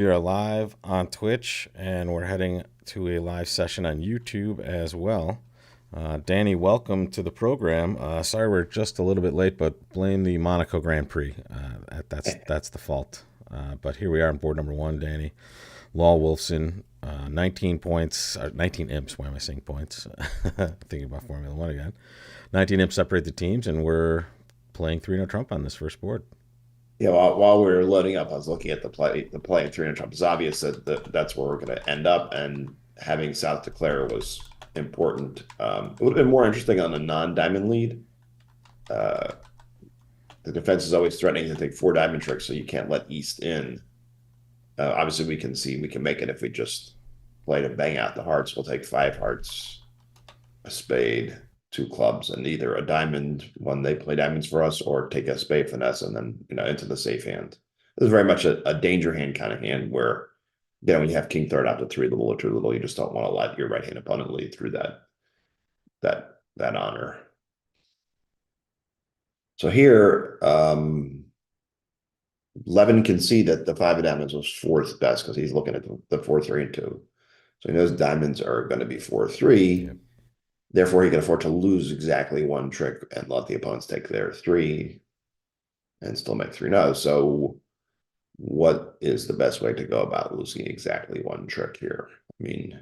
We are live on Twitch and we're heading to a live session on YouTube as well. Danny, welcome to the program. Sorry we're just a little bit late, but blame the Monaco Grand Prix. That's the fault. But here we are on board number one, Danny. Law Wolfson, 19 points, 19 imps. Why am I saying points? Thinking about Formula One again. 19 imps separate the teams, and we're playing 3-0 Trump on this first board. Yeah, while we were loading up, I was looking at the play in 300 Trump. It's obvious that that's where we're going to end up, and having South declare was important. It would have been more interesting on a non-diamond lead. Uh, the defense is always threatening to take four diamond tricks, so you can't let East in. Obviously, we can see we can make it if we just play to bang out the hearts. We'll take five hearts, a spade, two clubs, and either a diamond when they play diamonds for us, or take a spade finesse and then into the safe hand. This is very much a danger hand kind of hand where when you have king third out to three little or two little, you just don't want to let your right hand opponent lead through that honor. So here, Levin can see that the five of diamonds was fourth best because he's looking at the 4, 3, and 2. So he knows diamonds are going to be 4, 3. Yep. Therefore, he can afford to lose exactly one trick and let the opponents take their 3 and still make 3 no. So what is the best way to go about losing exactly one trick here? I mean,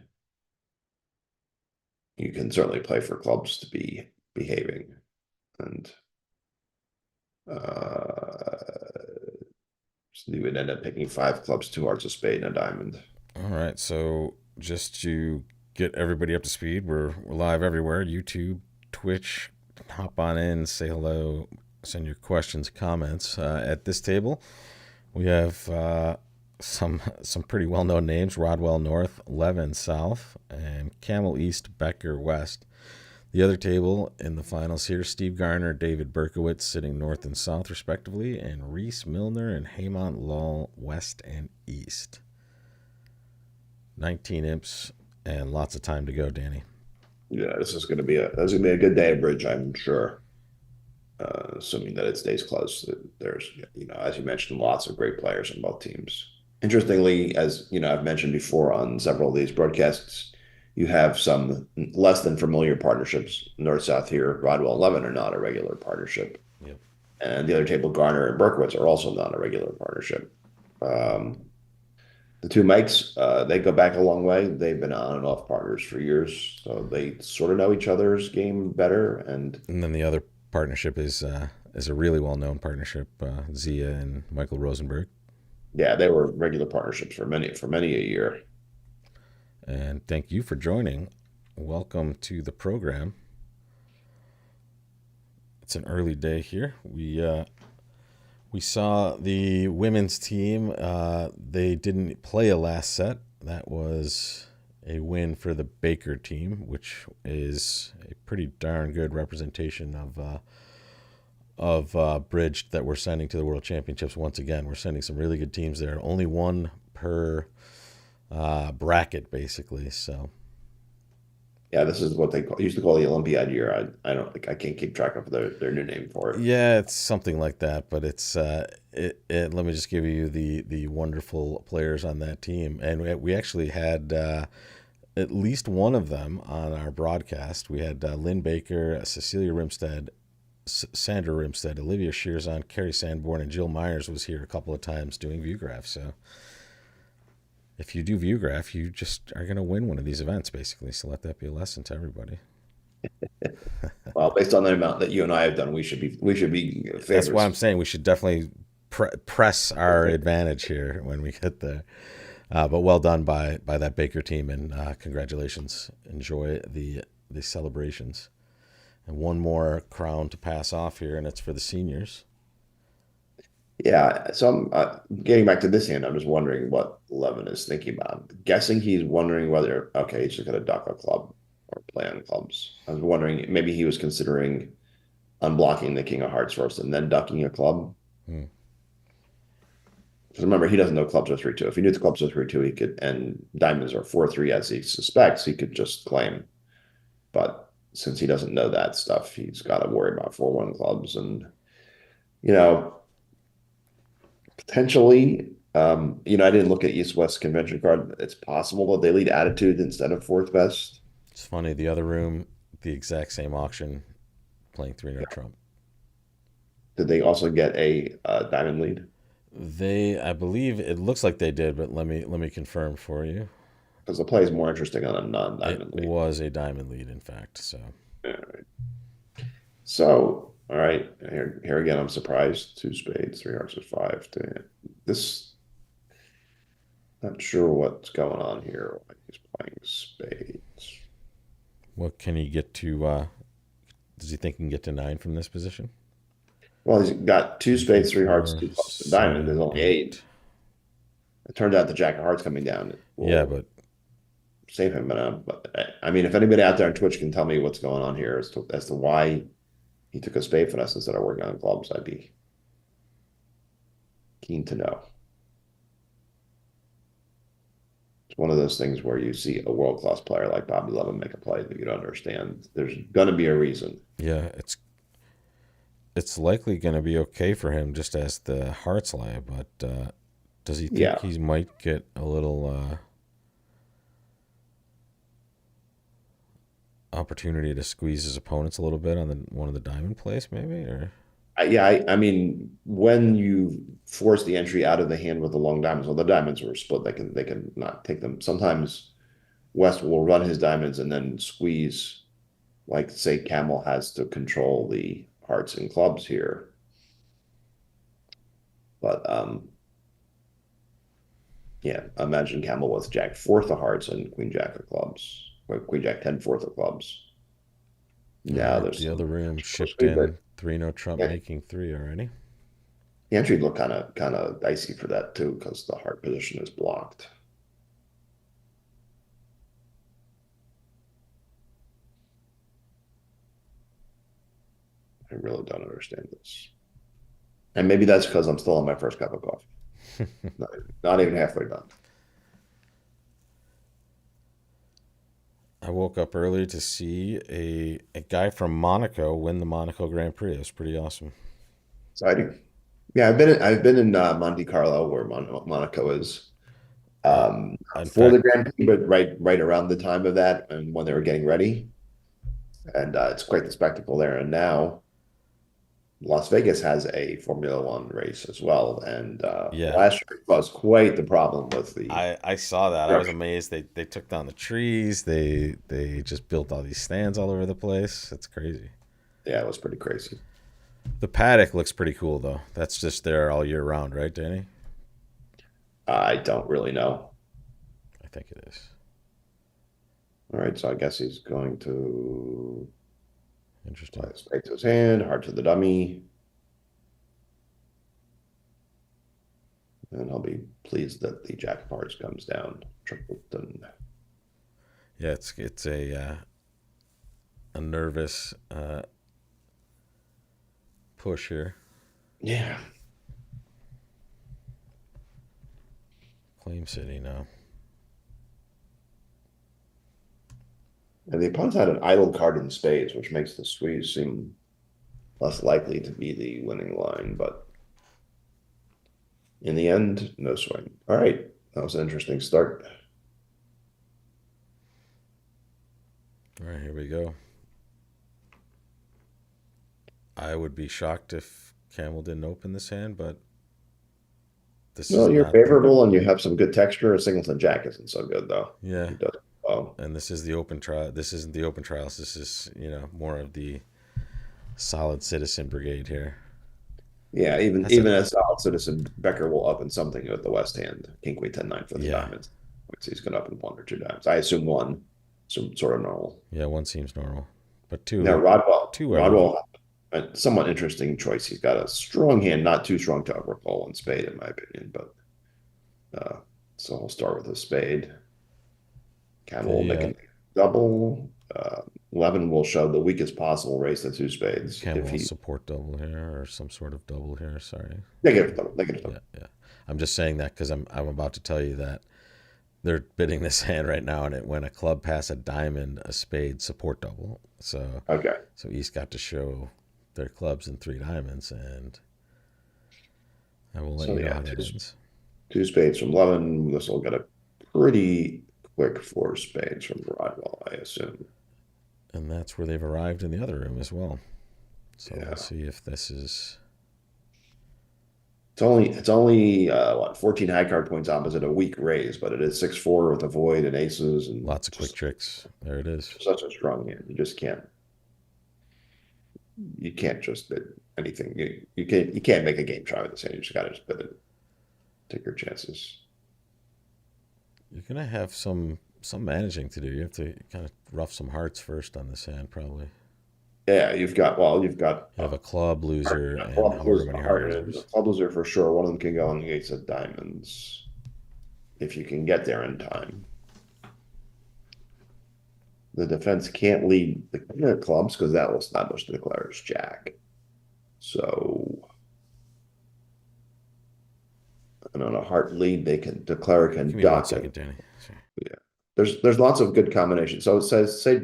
you can certainly play for clubs to be behaving. And so you would end up picking 5 clubs, 2 hearts, a spade, and a diamond. All right, so just to get everybody up to speed, we're live everywhere: YouTube, Twitch. Hop on in, say hello, send your questions, comments. At this table, we have some pretty well known names: Rodwell North, Levin South, and Camel East, Becker West. The other table in the finals here: Steve Garner, David Berkowitz sitting north and south respectively, and Reese Milner and Haymont Lull west and east. 19 imps and lots of time to go, Danny. Yeah, this is going to be a good day of bridge, I'm sure. Assuming that it stays close. There's, as you mentioned, lots of great players on both teams. Interestingly, as I've mentioned before on several of these broadcasts, you have some less than familiar partnerships. North-South here, Rodwell and Levin are not a regular partnership. Yep. And the other table, Garner and Berkowitz, are also not a regular partnership. The two Mikes, they go back a long way. They've been on and off partners for years, so they sort of know each other's game better. And then the other partnership is a really well known partnership, Zia and Michael Rosenberg. Yeah, they were regular partnerships for many a year. And thank you for joining. Welcome to the program. It's an early day here. We saw the women's team. They didn't play a last set. That was a win for the Baker team, which is a pretty darn good representation of bridge that we're sending to the World Championships. Once again, we're sending some really good teams there. Only one per bracket, basically. So Yeah, this is what they used to call the Olympiad year. I can't keep track of their new name for it. yeah, it's something like that. But it's let me just give you the wonderful players on that team, and we actually had at least one of them on our broadcast. We had Lynn Baker, Cecilia Rimstead, Sandra Rimstead, Olivia Shearzon, Carrie Sanborn, and Jill Myers was here a couple of times doing ViewGraph. So if you do ViewGraph, you just are going to win one of these events, basically. So let that be a lesson to everybody. Well, based on the amount that you and I have done, we should be That's why favorites. I'm saying we should definitely press our advantage here when we get there. But well done by that Baker team, and congratulations. Enjoy the celebrations. And one more crown to pass off here, and it's for the seniors. Yeah, so I'm getting back to this hand. I'm just wondering what Levin is thinking about. I'm guessing he's wondering whether he's just going to duck a club or play on clubs. I was wondering maybe he was considering unblocking the King of Hearts first and then ducking a club. Hmm. Because remember, he doesn't know clubs are 3-2. If he knew the clubs are 3-2, he could, and diamonds are 4-3 as he suspects, he could just claim. But since he doesn't know that stuff, he's got to worry about 4-1 clubs. And, you know, potentially I didn't look at East West convention card. It's possible that they lead attitude instead of fourth best. It's funny. The other room, the exact same auction, playing 3-note Yeah. trump. Did they also get a diamond lead? I believe it looks like they did, but let me confirm for you. Because the play is more interesting on a It non-diamond lead. was a diamond lead, in fact. So All right. So, all right, here again, I'm surprised. Two spades, three hearts, or five. This, not sure what's going on here. Why he's playing spades. what can he get to? Does he think he can get to 9 from this position? Well, he's got two 3, 3, spades, three hearts, 4, two clubs, and diamond. There's 7, only eight. 8. It turned out the jack of hearts coming down Yeah, will but save him. But I mean, if anybody out there on Twitch can tell me what's going on here as to why he took a spade finesse instead of working on clubs, I'd be keen to know. It's one of those things where you see a world-class player like Bobby Levin make a play that you don't understand. There's going to be a reason. yeah, it's likely going to be okay for him just as the hearts lie. But does he think Yeah, he might get a little opportunity to squeeze his opponents a little bit on the one of the diamond plays, maybe? Or I mean, when you force the entry out of the hand with the long diamonds, well, the diamonds were split. They can not take them. Sometimes West will run his diamonds and then squeeze, like say Camel has to control the hearts and clubs here. But yeah, imagine Camel with Jack fourth of hearts and Queen Jack of clubs, or Queen Jack 10 fourth of clubs. all Now right, there's the some other room shipped controversy, but in 3-note trump, yeah, making 3 already. the entry looked kind of dicey for that too, because the heart position is blocked. I really don't understand this. And maybe that's because I'm still on my first cup of coffee. Not, not even halfway done. I woke up early to see a guy from Monaco win the Monaco Grand Prix. It was pretty awesome. Exciting. Yeah, I've been in Monte Carlo where Monaco is. Uh, Not in for the fact, Grand Prix, but right around the time of that and when they were getting ready. And it's quite the spectacle there. And now Las Vegas has a Formula One race as well. And yeah, last year was quite the problem with the I saw that. I was construction. amazed. They took down the trees. They just built all these stands all over the place. It's crazy. Yeah, it was pretty crazy. The paddock looks pretty cool though. That's just there all year round, right, Danny? I don't really know. I think it is. All right, so I guess he's going to Interesting. play a spade to his hand, heart to the dummy, and I'll be pleased that the jack of hearts comes down. Tripleton. Yeah, it's a nervous push here. Yeah, Claim City now. and the opponents had an idle card in spades, which makes the squeeze seem less likely to be the winning line. But in the end, no swing. All right, that was an interesting start. All right, here we go. I would be shocked if Camel didn't open this hand, but this Well, is you're not the favorable and you have some good texture. A Singleton Jack isn't so good though. yeah. He does well. And this is the open trial. This isn't the open trials. This is more of the solid citizen brigade here. Yeah, even That's a even as solid citizen, Becker will open something with the West hand. King Queen 10-9 for the yeah, diamonds. He's going to open one or two diamonds. I assume one, some sort of normal. yeah. One seems normal, but Now two, Rodwell, two I wouldn't. Rodwell, a somewhat interesting choice. He's got a strong hand, not too strong to overcall and spade, in my opinion. But so we'll start with a spade. Camel will make The a double. Levin will show the weakest possible raise to two spades. If Camel he support double here or some sort of double here. Sorry. negative double, negative Yeah, double. yeah. I'm just saying that because I'm about to tell you that they're bidding this hand right now, and it went a club pass, a diamond, a spade, support double. Okay. So East got to show their clubs and 3 diamonds, and I will let So you know yeah, how that ends. Two spades from Levin. This will get a pretty quick four spades from Rodwell, I assume. And that's where they've arrived in the other room as well. So we'll Yeah. see if this is It's only what 14 high card points opposite a weak raise, but it is 6-4 with a void and aces and lots of quick tricks. There it is. just such a strong hand. You just can't just bid anything. You can't make a game try with this hand. You just gotta just bid it. Take your chances. You're gonna have some managing to do. You have to kind of rough some hearts first on this hand, probably. Yeah, you've got You have a club loser and club however loser, many heart heart, and the losers. club loser for sure. One of them can go on the ace of diamonds if you can get there in time. The defense can't lead the king of clubs because that will establish the declarer's jack. So, and on a heart lead, declare Give can me one dock it. second, Danny. Sorry. Yeah, there's lots of good combinations. So it says, say,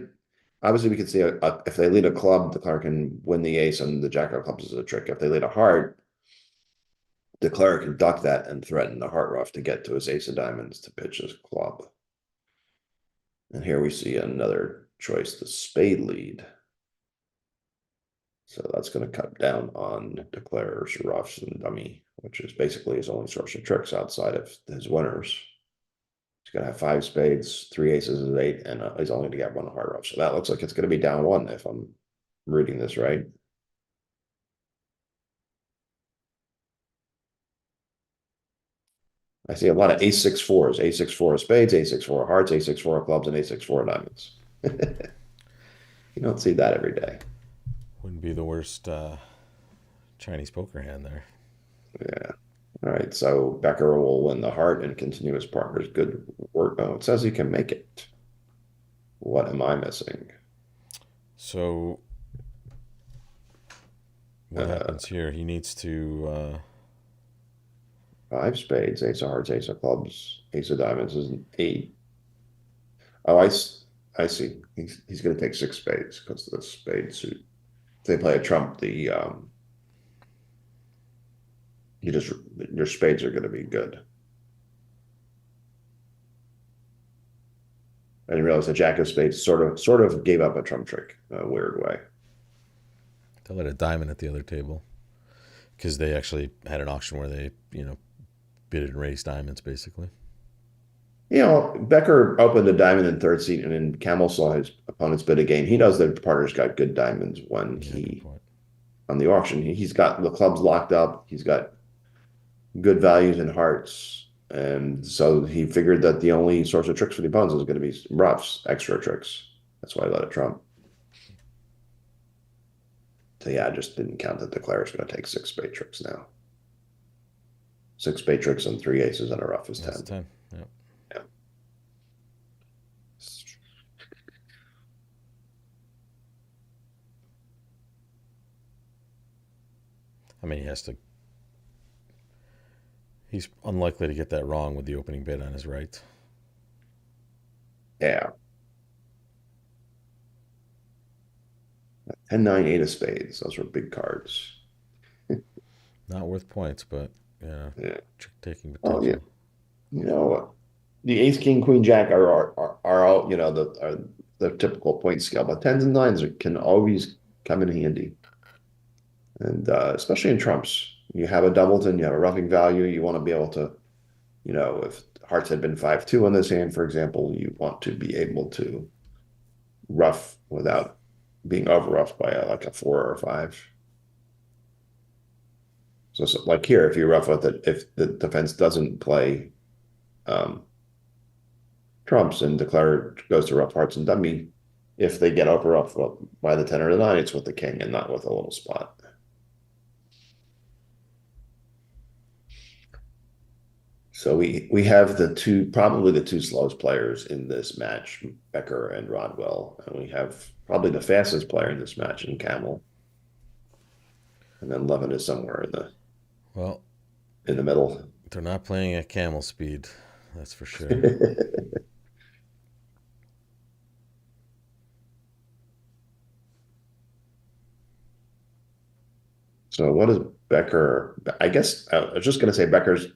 obviously we can see if they lead a club, declare can win the ace, and the jack of clubs is a trick. If they lead a heart, declare can duck that and threaten the heart ruff to get to his ace of diamonds to pitch his club. And here we see another choice, the spade lead. So that's going to cut down on declares, roughs, and dummy, which is basically his only source of tricks outside of his winners. He's going to have five spades, three aces, and eight, and he's only going to get one heart ruff. So that looks like it's going to be down one if I'm reading this right. I see a lot of ace 6 4s, ace 6 4 of spades, ace 6 4 of hearts, ace 6 4 of clubs, and ace 6 4 of diamonds. You don't see that every day. Wouldn't be the worst Chinese poker hand there. Yeah. All right. So Becker will win the heart and continue his partner's good work. Oh, it says he can make it. What am I missing? So what Uh, happens here? He needs to. Five spades, ace of hearts, ace of clubs, ace of diamonds is an eight. Oh, I see. He's going to take six spades because the spade suit. If they play a trump, you just your spades are going to be good. I didn't realize the jack of spades sort of gave up a trump trick in a weird way. They let a diamond at the other table because they actually had an auction where they, bid and raised diamonds basically. Becker opened a diamond in third seat, and then Camel saw his opponent's bid again. He knows that partner's got good diamonds when Yeah, good point. on the auction. He's got the clubs locked up. He's got good values in hearts. And so he figured that the only source of tricks for the opponents is going to be roughs, extra tricks. That's why I let it trump. So yeah, I just didn't count that the declarer's going to take six spade tricks now. Six spade tricks and three aces and a rough is That's 10. 10. Yeah. Yeah. I mean, he's unlikely to get that wrong with the opening bid on his right. Yeah. 10, 9, 8 of spades. Those were big cards. Not worth points, but, Yeah. trick taking Oh yeah. potential. You know, the ace, king, queen, jack are all the typical point scale, but tens and nines can always come in handy, and especially in trumps. You have a doubleton, you have a roughing value. You want to be able to, if hearts had been 5-2 on this hand, for example, you want to be able to rough without being over roughed by like a 4 or a 5. So like here, if you rough with it, if the defense doesn't play um, trumps and declare goes to rough hearts and dummy, if they get over up by the 10 or the 9, it's with the king and not with a little spot. So we have probably the two slowest players in this match, Becker and Rodwell, and we have probably the fastest player in this match in Camel, and then Levin is somewhere Well, in the middle. they're not playing at camel speed, that's for sure. So what is Becker? I guess I was just going to say Becker's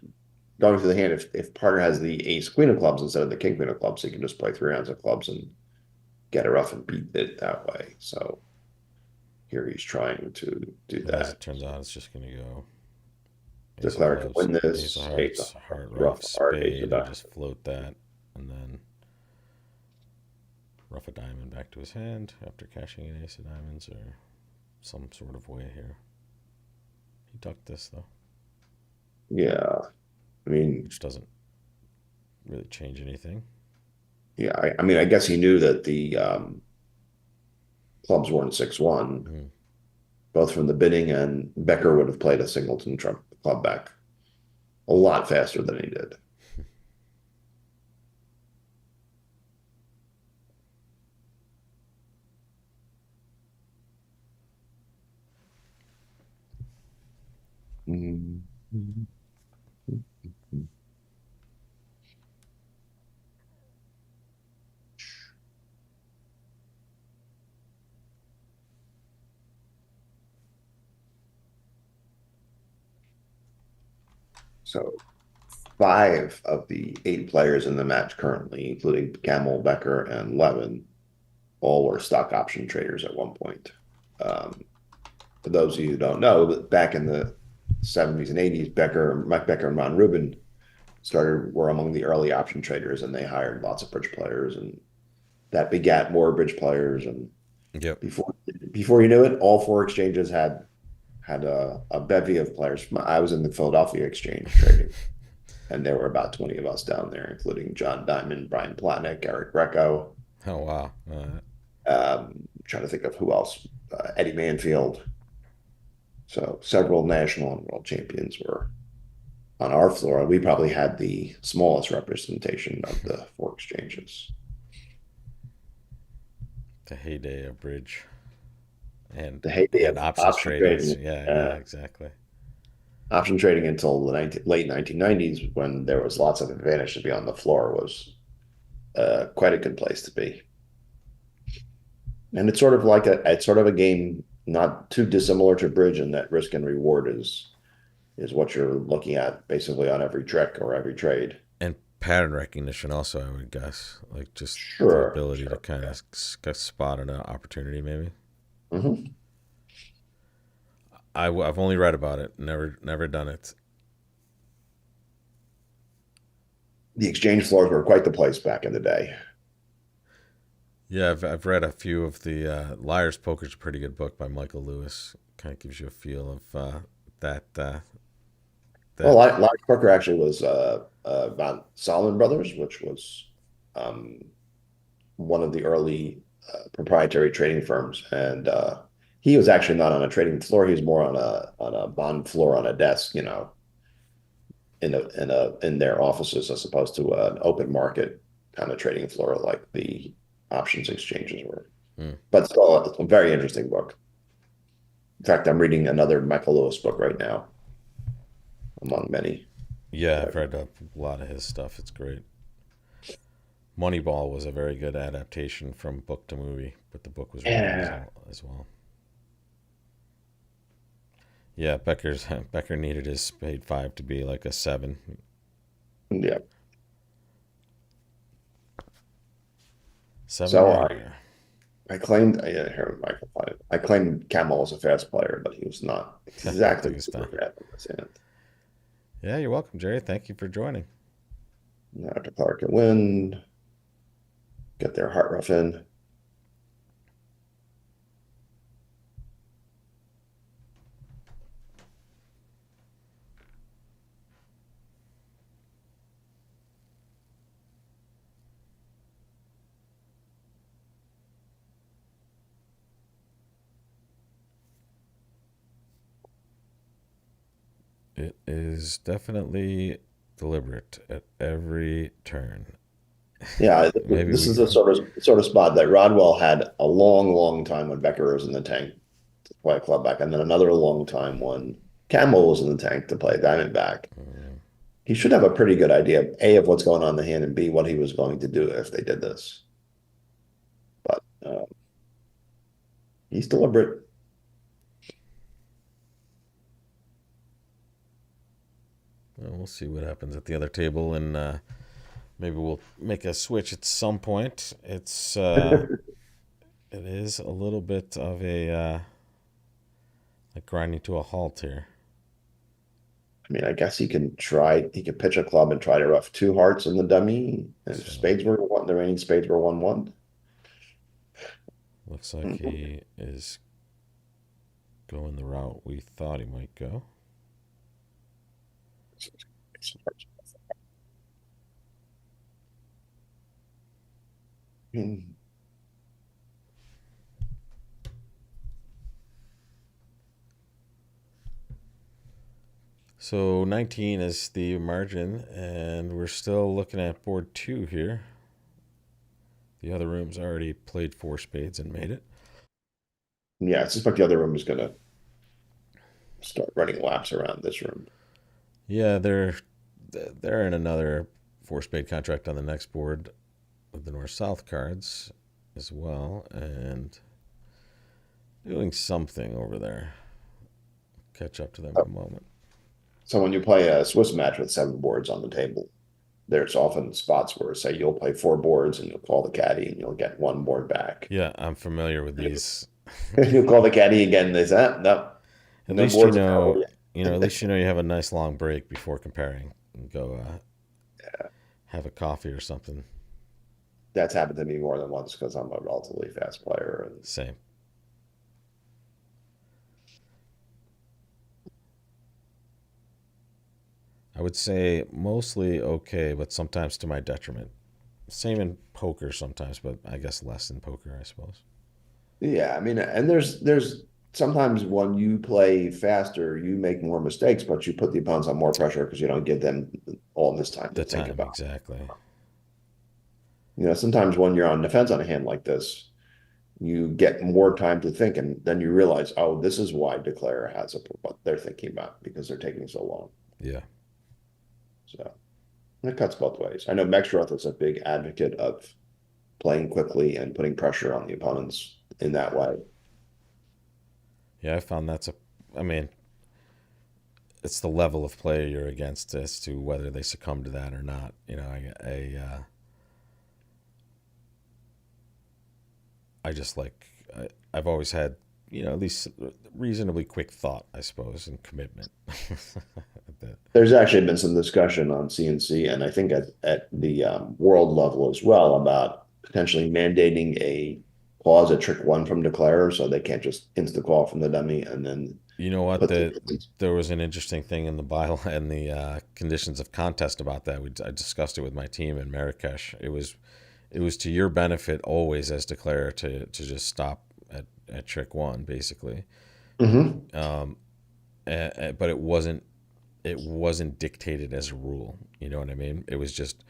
going through the hand, if Parker has the ace queen of clubs instead of the king queen of clubs, he can just play 3 rounds of clubs and get a rough and beat it that way. So here he's trying to do And as that. it turns out, it's just going to go ace of Declare can clubs, win ace of this, ace of hearts, heart, hearts, rough rough, heart, ace of spade. He'll diamonds. just float that and then rough a diamond back to his hand after cashing an ace of diamonds or some sort of way here. He ducked this though, Yeah, I mean, which doesn't really change anything. yeah, I mean, I guess he knew that the clubs weren't 6-1, Mm. both from the bidding, and Becker would have played a singleton trump club back a lot faster than he did. Mhm. So 5 of the 8 players in the match currently, including Camel, Becker, and Levin, all were stock option traders at one point. Um, for those of you who don't know, that back in the 70s and 80s, Mike Becker and Ron Rubin were among the early option traders, and they hired lots of bridge players, and that begat more bridge players. And Yep. before you knew it, all 4 exchanges had a bevy of players. I was in the Philadelphia exchange trading, and there were about 20 of us down there, including John Diamond, Brian Plotnick, Eric Greco. Oh wow. Trying to think of who else. Eddie Manfield. So several national and world champions were on our floor. We probably had the smallest representation of the 4 exchanges. The heyday of bridge and The heyday and of options option tradings. trading, Yeah, exactly. option trading until the late 1990s, when there was lots of advantage to be on the floor, was quite a good place to be. And it's sort of a game not too dissimilar to bridge, in that risk and reward is what you're looking at basically on every trick or every trade. And pattern recognition also, I would guess, like just the Sure, ability to sure. kind Yeah. of spot an opportunity maybe. Hmm. I've only read about it, never done it. The exchange floors were quite the place back in the day. Yeah, I've read a few of the Liar's Poker's a pretty good book by Michael Lewis. Kind of gives you a feel of that Well, that Larry Parker actually was about Solomon Brothers, which was um, one of the early proprietary trading firms, and he was actually not on a trading floor. He was more on a bond floor on a desk, in their offices, as opposed to an open market kind of trading floor like the options exchanges were. mm. But still, it's a very interesting book. In fact, I'm reading another Michael Lewis book right now, among many Yeah, that I've I've read a lot of his stuff. It's great. Moneyball was a very good adaptation from book to movie, but the book was really good Yeah, as well. Yeah, Becker needed his spade five to be like a seven. yeah. Seven So or I claimed, yeah, here, Michael, I claimed Camel was a fast player, but he was not took exactly his super time. fast in this hand. Yeah, you're welcome, Jerry. Thank you for joining. Now after Clark can win, get their heart rough in. It is definitely deliberate at every turn. Yeah, Maybe this we. is the sort of spot that Rodwell had a long, long time when Becker was in the tank to play a club back, and then another long time when Camel was in the tank to play Diamondback. Mm, He should have a pretty good idea, A, of what's going on in the hand, and B, what he was going to do if they did this. But he's deliberate. Well, we'll see what happens at the other table, and maybe we'll make a switch at some point. It is a little bit of a like grinding to a halt here. I mean, I guess he can pitch a club and try to rough two hearts in the dummy. And if So spades were one, the reigning spades were 1-1. looks like he is going the route we thought he might go. So 19 is the margin, and we're still looking at board two here. The other room's already played four spades and made it. Yeah, I suspect the other room is going to start running laps around this room. Yeah, they're in another four spade contract on the next board with the north south cards as well, and doing something over there. Catch up to them in a moment. So when you play a Swiss match with 7 boards on the table, there's often spots where, say, you'll play 4 boards and you'll call the caddy and you'll get 1 board back. Yeah, I'm familiar with these. You'll call the caddy again. And they say, ah, no, At no least you boards know, available at yet. least you know you have a nice long break before comparing and go have a coffee or something. That's happened to me more than once because I'm a relatively fast player. And Same. I would say mostly okay, but sometimes to my detriment. Same in poker sometimes, but I guess less in poker, I suppose. yeah, I mean, and there's sometimes when you play faster, you make more mistakes, but you put the opponents on more pressure because you don't give them all this time to The think time, about. exactly. Sometimes when you're on defense on a hand like this, you get more time to think, and then you realize, oh, this is why Declare has what they're thinking about because they're taking so long. Yeah. So it cuts both ways. I know Mexroth is a big advocate of playing quickly and putting pressure on the opponents in that way. Yeah, I found I mean, it's the level of player you're against as to whether they succumb to that or not. I just I've always had, at least reasonably quick thought, I suppose, and commitment. There's actually been some discussion on CNC, and I think at the world level as well about potentially mandating a clause at trick one from Declare, so they can't just insta call from the dummy and then You know what? put the There was an interesting thing in the bylaw and the conditions of contest about that. I discussed it with my team in Marrakesh. It was to your benefit always as declarer to just stop at trick one, basically. Mhm. But it wasn't dictated as a rule. You know what I mean? It was just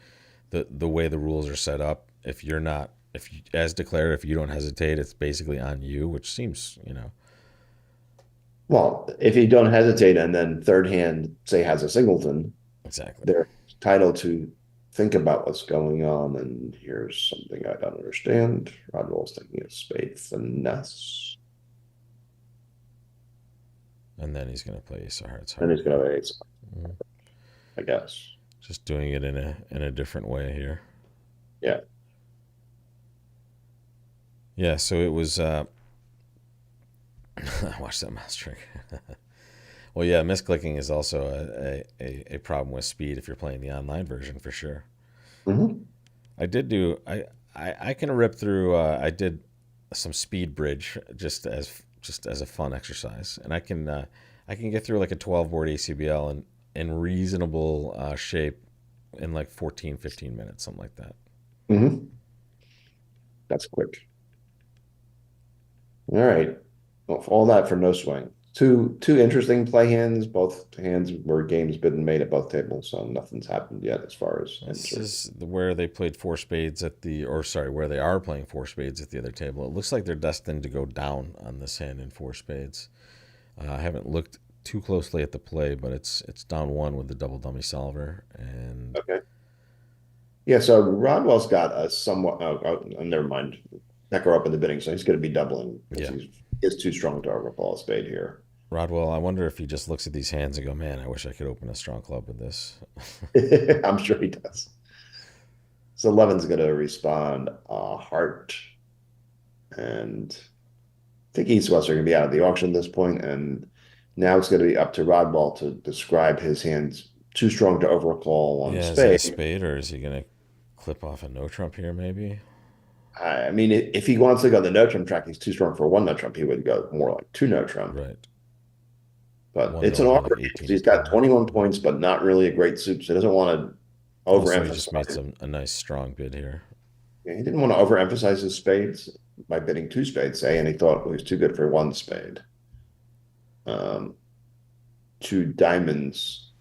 the way the rules are set up. If you're not if you, as declared, if you don't hesitate, it's basically on you, which seems. Well, if you don't hesitate and then third hand, say, has a singleton, Exactly. they're entitled to think about what's going on. And here's something I don't understand. Rodwell's thinking of spade finesse. And then he's gonna play Ace of Hearts And heart. he's going to ace, Mhm. I guess. Just doing it in a different way here. Yeah. Yeah. So it was. Watch that mouse trick. Well, yeah, misclicking is also a problem with speed if you're playing the online version for sure. Mhm. I did do I can rip through. I did some speed bridge just as a fun exercise, and I can get through like a 12 board ACBL in reasonable shape in like 14, 15 minutes, something like that. Mhm. That's quick. All right. Well, all that for no swing. Two interesting play hands. Both hands were games been made at both tables, so nothing's happened yet as far as This entry. is where they played four spades or sorry, where they are playing four spades at the other table. It looks like they're destined to go down on this hand in four spades. I haven't looked too closely at the play, but it's down one with the double dummy solver, and Okay. Yeah, so Rodwell's got a somewhat, never mind. Pecker up in the bidding, so he's going to be doubling because yeah, he is too strong to overcall a spade here. Rodwell, I wonder if he just looks at these hands and go, "Man, I wish I could open a strong club with this." I'm sure he does. So Levin's going to respond heart, and I think East West are going to be out of the auction at this point, and now it's going to be up to Rodwell to describe his hands too strong to overcall on Yeah, is it a spade. spade or is he gonna clip off a no trump here? Maybe. I mean, if he wants to go the no trump track, he's too strong for one no trump. He would go more like two no trump. Right. But One it's an going like awkward game. 18 to He's got 10. 21 points, but not really a great suit. So he doesn't want to Oh, so he just made overemphasize. a nice strong bid here. He didn't want to overemphasize his spades by bidding two spades, say, and he thought it was too good for one spade. Um, Two diamonds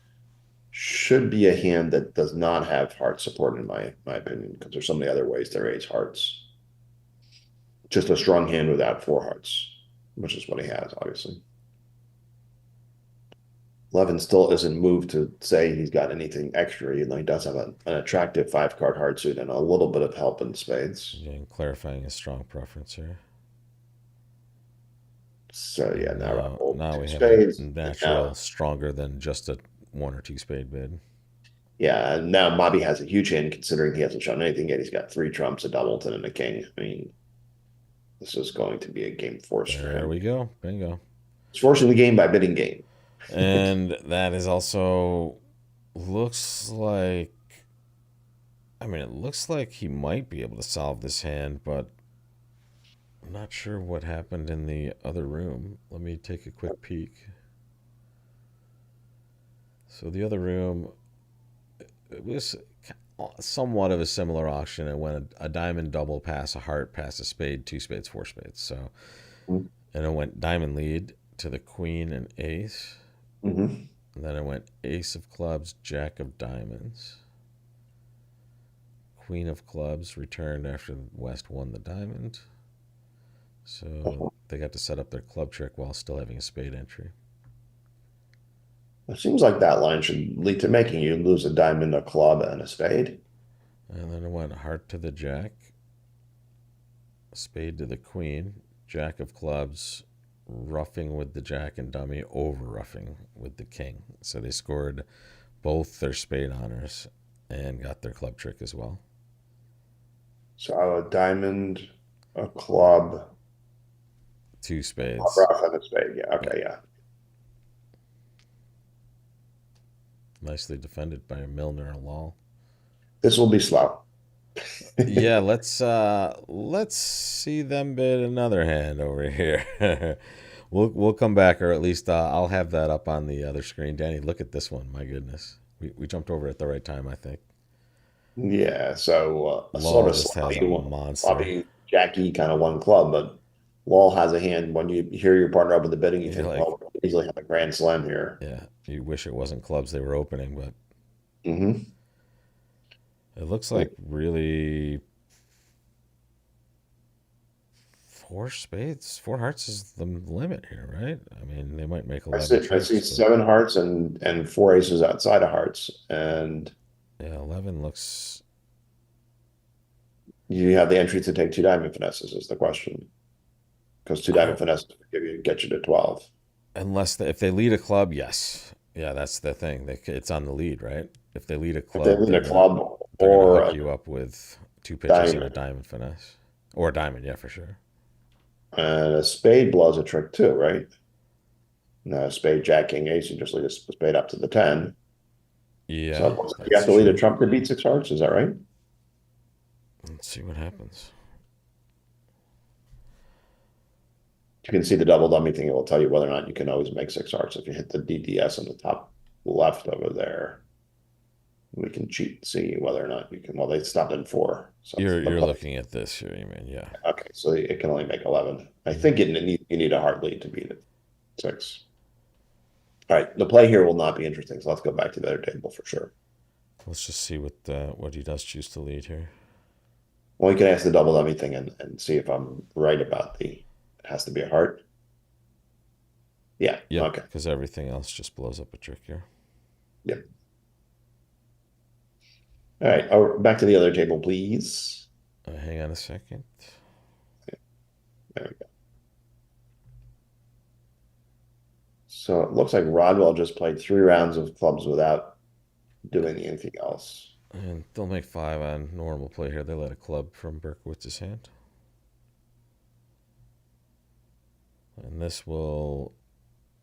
should be a hand that does not have heart support, in my opinion, because there's so many other ways to raise hearts. Just a strong hand without four hearts, which is what he has, obviously. Levin still isn't moved to say he's got anything extra, even though he does have an attractive five-card hard suit and a little bit of help in spades. Again, clarifying his strong preference here. So yeah, And now Raoul now two we have a spades. And natural now, stronger than just a one or two spade bid. yeah, and now Bobby has a huge hand considering he hasn't shown anything yet. He's got three trumps, a doubleton, and a king. I mean, this is going to be a game force for There him. we go. Bingo. He's forcing the game by bidding game. And that is also looks like, I mean, it looks like he might be able to solve this hand, but I'm not sure what happened in the other room. Let me take a quick peek. So the other room, it was somewhat of a similar auction. It went a diamond double pass, a heart pass, a spade, two spades, four spades. So, and it went diamond lead to the queen and ace. Mm-hmm. And then it went ace of clubs, jack of diamonds. Queen of clubs returned after West won the diamond. So they got to set up their club trick while still having a spade entry. It seems like that line should lead to making you lose a diamond, a club, and a spade. And then it went heart to the jack, spade to the queen, jack of clubs, roughing with the jack and dummy, over roughing with the king. So they scored both their spade honors and got their club trick as well. So a diamond, a club, Two a spades. rough, and a spade. Yeah, okay, yeah. Nicely defended by Milner and Lal. This will be slow. Yeah, let's see them bid another hand over here. We'll come back, or at least I'll have that up on the other screen. Danny, look at this one. My goodness, we jumped over at the right time, I think. Yeah, so a sort Law of just has a monster. sloppy Jackie kind of one club, but Wall has a hand. When you hear your partner open the bidding, you You're think, like, well, we easily have a grand slam here. yeah, you wish it wasn't clubs they were opening, but Mm-hmm. it looks like really four spades, four hearts is the limit here, right? I mean, they might make 11 I see tricks, but seven hearts and four aces outside of hearts, and yeah, 11 looks. you have the entry to take two diamond finesses is the question, because two diamond Oh, finesses get you to 12. unless if they lead a club, yes, yeah, that's the thing. It's on the lead, right? If they lead a If they club, lead a club they're gonna or hook a you up with two pitches and a diamond, diamond finesse, or a diamond, yeah, for sure. and a spade blows a trick too, right? No, spade, jack, king, ace, you just lead a spade up to the 10. So Yeah, it looks like you that's have to lead a true. trump to beat six hearts, is that right? Let's see what happens. You can see the double dummy thing. It will tell you whether or not you can always make six hearts. If you hit the DDS on the top left over there, we can cheat and see whether or not you can. Well, they stopped in four. So You're looking at this here, you mean? Yeah. okay, so it can only make 11. I Mhm. think you need a hard lead to beat it. Six. All right, the play here will not be interesting. So let's go back to the other table for sure. Let's just see what he does choose to lead here. Well, we can ask the double dummy thing and see if I'm right about it has to be a heart. Yeah. Yep, Okay. because everything else just blows up a trick here. Yep. All right. Oh, back to the other table, please. Hang on a second. There we go. So it looks like Rodwell just played 3 rounds of clubs without doing anything else. And they'll make 5 on normal play here. They let a club from Berkowitz's hand. And this will.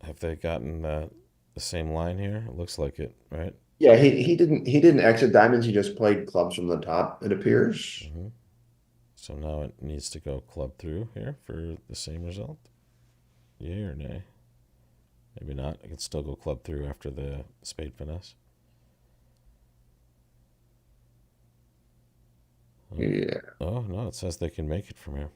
Have they gotten the same line here? It looks like it, right? Yeah, he didn't exit diamonds. He just played clubs from the top, it appears. Hmm. So now it needs to go club through here for the same result. Yay or nay? Maybe not. It can still go club through after the spade finesse. Oh, Yeah. oh no, it says they can make it from here.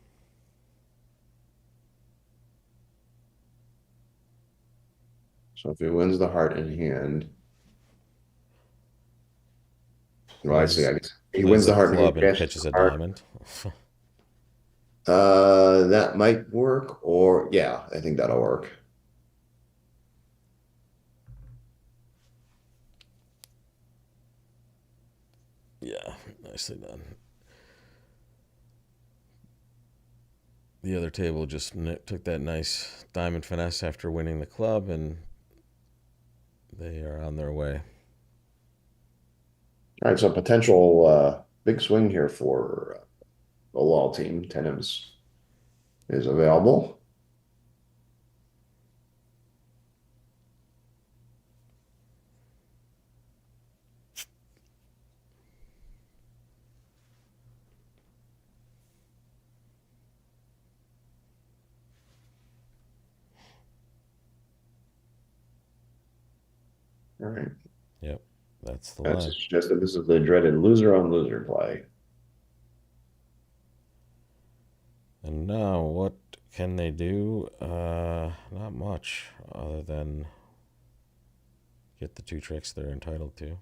So if he wins the heart in hand, well, I see. Plays I guess he plays wins a the heart and he club and cashes pitches the a heart. diamond. That might work, or yeah, I think that'll work. Yeah, nicely done. The other table just took that nice diamond finesse after winning the club, and they are on their way. All right, so potential big swing here for the Law team. Is available. All right. Yep, that's the That's line. just this is the dreaded loser on loser play. And now, what can they do? Not much other than get the 2 tricks they're entitled to.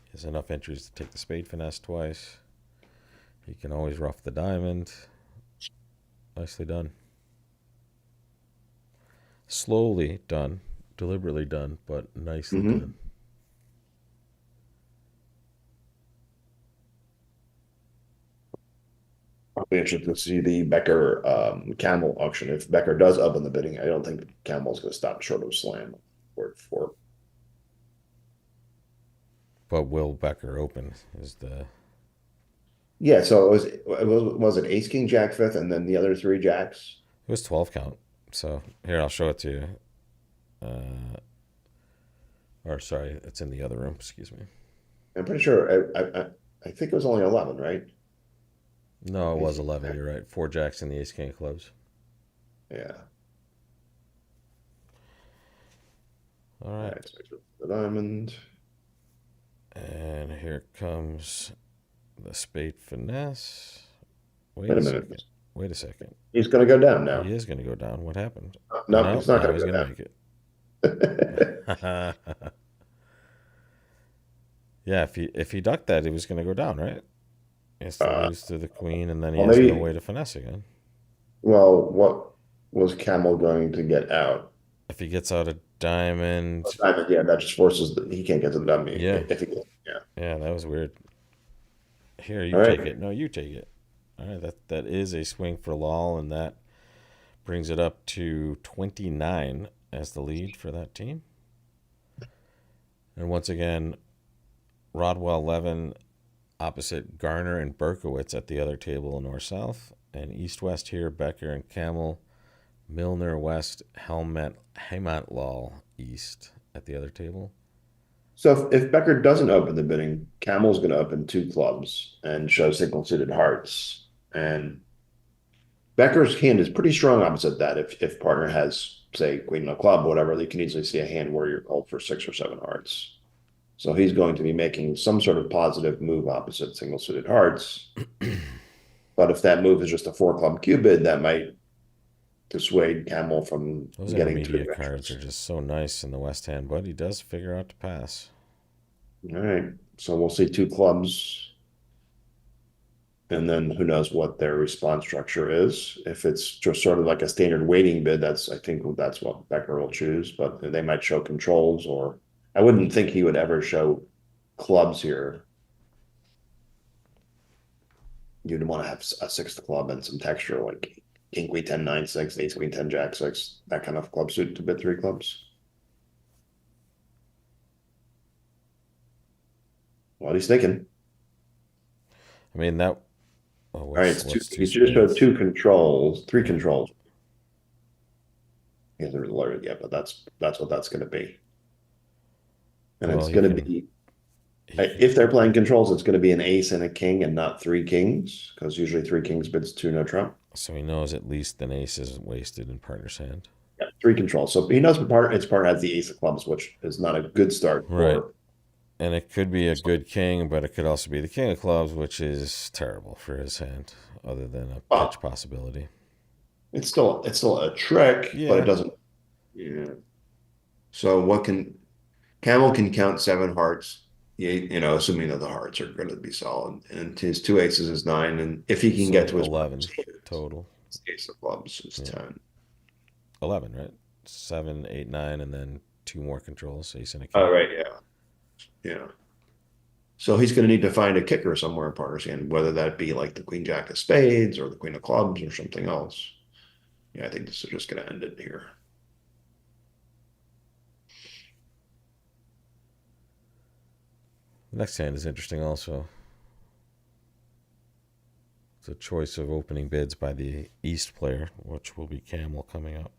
He has enough entries to take the spade finesse twice. He can always rough the diamond. Nicely done. Slowly done, deliberately done, but nicely Mm-hmm. done. I'll be interested to see the Becker Camel auction. If Becker does up in the bidding, I don't think Camel's going to stop short of slam. For But will Becker open is the. yeah, so was it Ace King Jack fifth and then the other 3 jacks? It was 12 count. So here, I'll show it to you. Or sorry, it's in the other room. Excuse me. I'm pretty sure. I think it was only 11, right? No, it Ace was King 11. Jack. You're right. 4 jacks in the ace king of clubs. Yeah. All All right. right. So the diamond. And here comes the spade finesse. Wait Wait a a minute. second. Wait a second. He's going to go down now. He is going to go down. What happened? No, No, he's not now going he's to going to go make it. down. Yeah, if he ducked that, he was going to go down, right? He has to uh, lose to the queen, and then he well, has no maybe. way to finesse again. Well, what was Camel going to get out? If he gets out a diamond, Diamond, yeah, that just forces he can't get to the dummy yeah, if he can. Yeah. yeah, that was weird. Here, you All take right. it. No, you take it. All right, that is a swing for Lal, and that brings it up to 29 as the lead for that team. And once again, Rodwell 11 opposite Garner and Berkowitz at the other table in North South, and East West here, Becker and Camel, Milner West, Helmut Lal East at the other table. So if Becker doesn't open the bidding, Camel's going to open 2 clubs and show single suited hearts. And Becker's hand is pretty strong opposite that. If partner has, say, queen of a club, whatever, you can easily see a hand where you're called for 6 or 7 hearts. So he's going to be making some sort of positive move opposite single suited hearts. But if that move is just a 4 club cubed, that might dissuade Camel from Those getting to intermediate cards are adventures. just so nice in the West Hand, but he does figure out to pass. All right. So we'll see 2 clubs. And then who knows what their response structure is. If it's just sort of like a standard waiting bid, I think that's what Becker will choose, but they might show controls, or I wouldn't think he would ever show clubs here. you'd want to have a sixth club and some texture like king, queen, 10, 9, 6, ace, queen, 10, jack, 6, that kind of club suit to bid three clubs. What he's thinking. I mean that. Oh, All right, what's it's two. what's two He's just showed spades? two controls, three Yeah. controls. He hasn't really learned it yet, but that's what that's going to be. And Well, it's he going to can. be He can. if they're playing controls, it's going to be an ace and a king and not three kings because usually three kings bids two no trump. So he knows at least an ace isn't wasted in partner's hand. Yeah, three controls. So he knows its part has the ace of clubs, which is not a good start Right. for. And it could be a good king, but it could also be the king of clubs, which is terrible for his hand, other than a pitch Well, possibility. it's still a trick, but it Yeah. doesn't. Yeah. So what can Camel can count seven hearts, assuming that the hearts are going to be solid, and his two aces is nine, and if he can get So to his 11 total. his ace of clubs is Yeah. 10. 11, right? 7, 8, 9, and then two more controls, ace and a Oh, king. right, yeah, yeah. So he's going to need to find a kicker somewhere in partner's hand, whether that be like the queen jack of spades or the queen of clubs or something else. Yeah, I think this is just going to end it here. The next hand is interesting also. It's a choice of opening bids by the East player, which will be Camel coming up.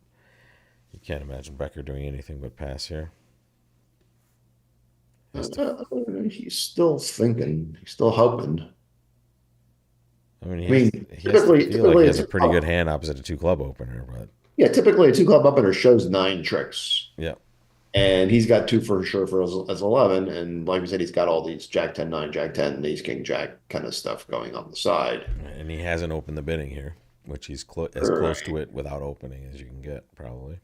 You can't imagine Becker doing anything but pass here. Has to. He's still thinking. He's still hoping. I mean, I mean, he has to typically, feel like typically he a has a two pretty good club, hand opposite a two club opener, but yeah, typically a two club opener shows nine tricks. yeah. And he's got two for sure for as 11. And like we said, he's got all these Jack 10 9 Jack 10, ace king Jack kind of stuff going on the side. And he hasn't opened the bidding here, which he's as close to Right. it without opening as you can get, probably.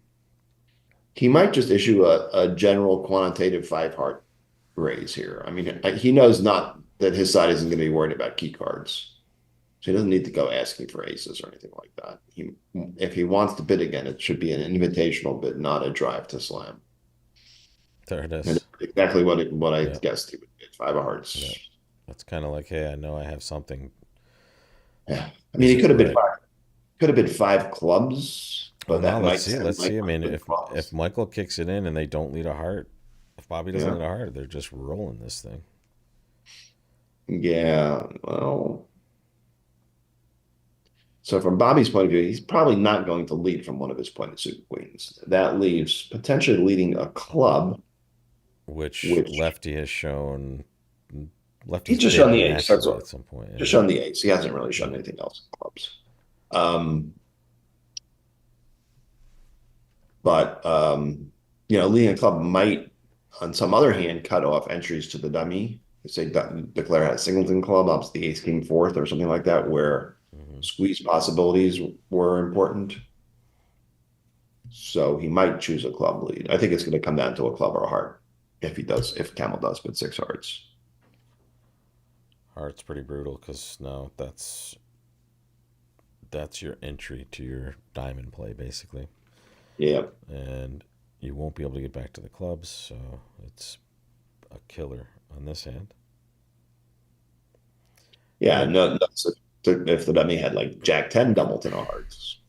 He might just issue a general quantitative five heart raise here. I mean, he knows not that his side isn't going to be worried about key cards. So he doesn't need to go asking for aces or anything like that. If he wants to bid again, it should be an invitational bid, not a drive to slam. There it And is. exactly what I Yeah. guessed he would bid, five of Yeah. hearts. That's kind of like, hey, I know I have something. Yeah. I mean, Is he it right? could have been five clubs, Well, but now that let's might see. send Let's Mike see. I up mean, with if clubs. Michael kicks it in and they don't lead a heart, if Bobby doesn't Yeah. lead a heart, they're just rolling this thing. Yeah. Well, so from Bobby's point of view, he's probably not going to lead from one of his pointed suited queens. That leaves potentially leading a club, Which which lefty has shown. he's Lefty's just shown bid the ace. That's naturally all. at some point. Just Yeah. shown the ace. He hasn't really shown Yeah. anything else in clubs. Um, but leading a club might, on some other hand, cut off entries to the dummy. Say declare had a singleton club, up the ace king fourth or something like that, where Hmm. squeeze possibilities were important. So he might choose a club lead. I think it's going to come down to a club or a heart if Camel does with six hearts. Heart's pretty brutal because no, that's your entry to your diamond play basically, Yeah. and you won't be able to get back to the clubs, so it's a killer on this hand. Yeah. And No, no, so if the dummy had like Jack 10 Doubleton of hearts,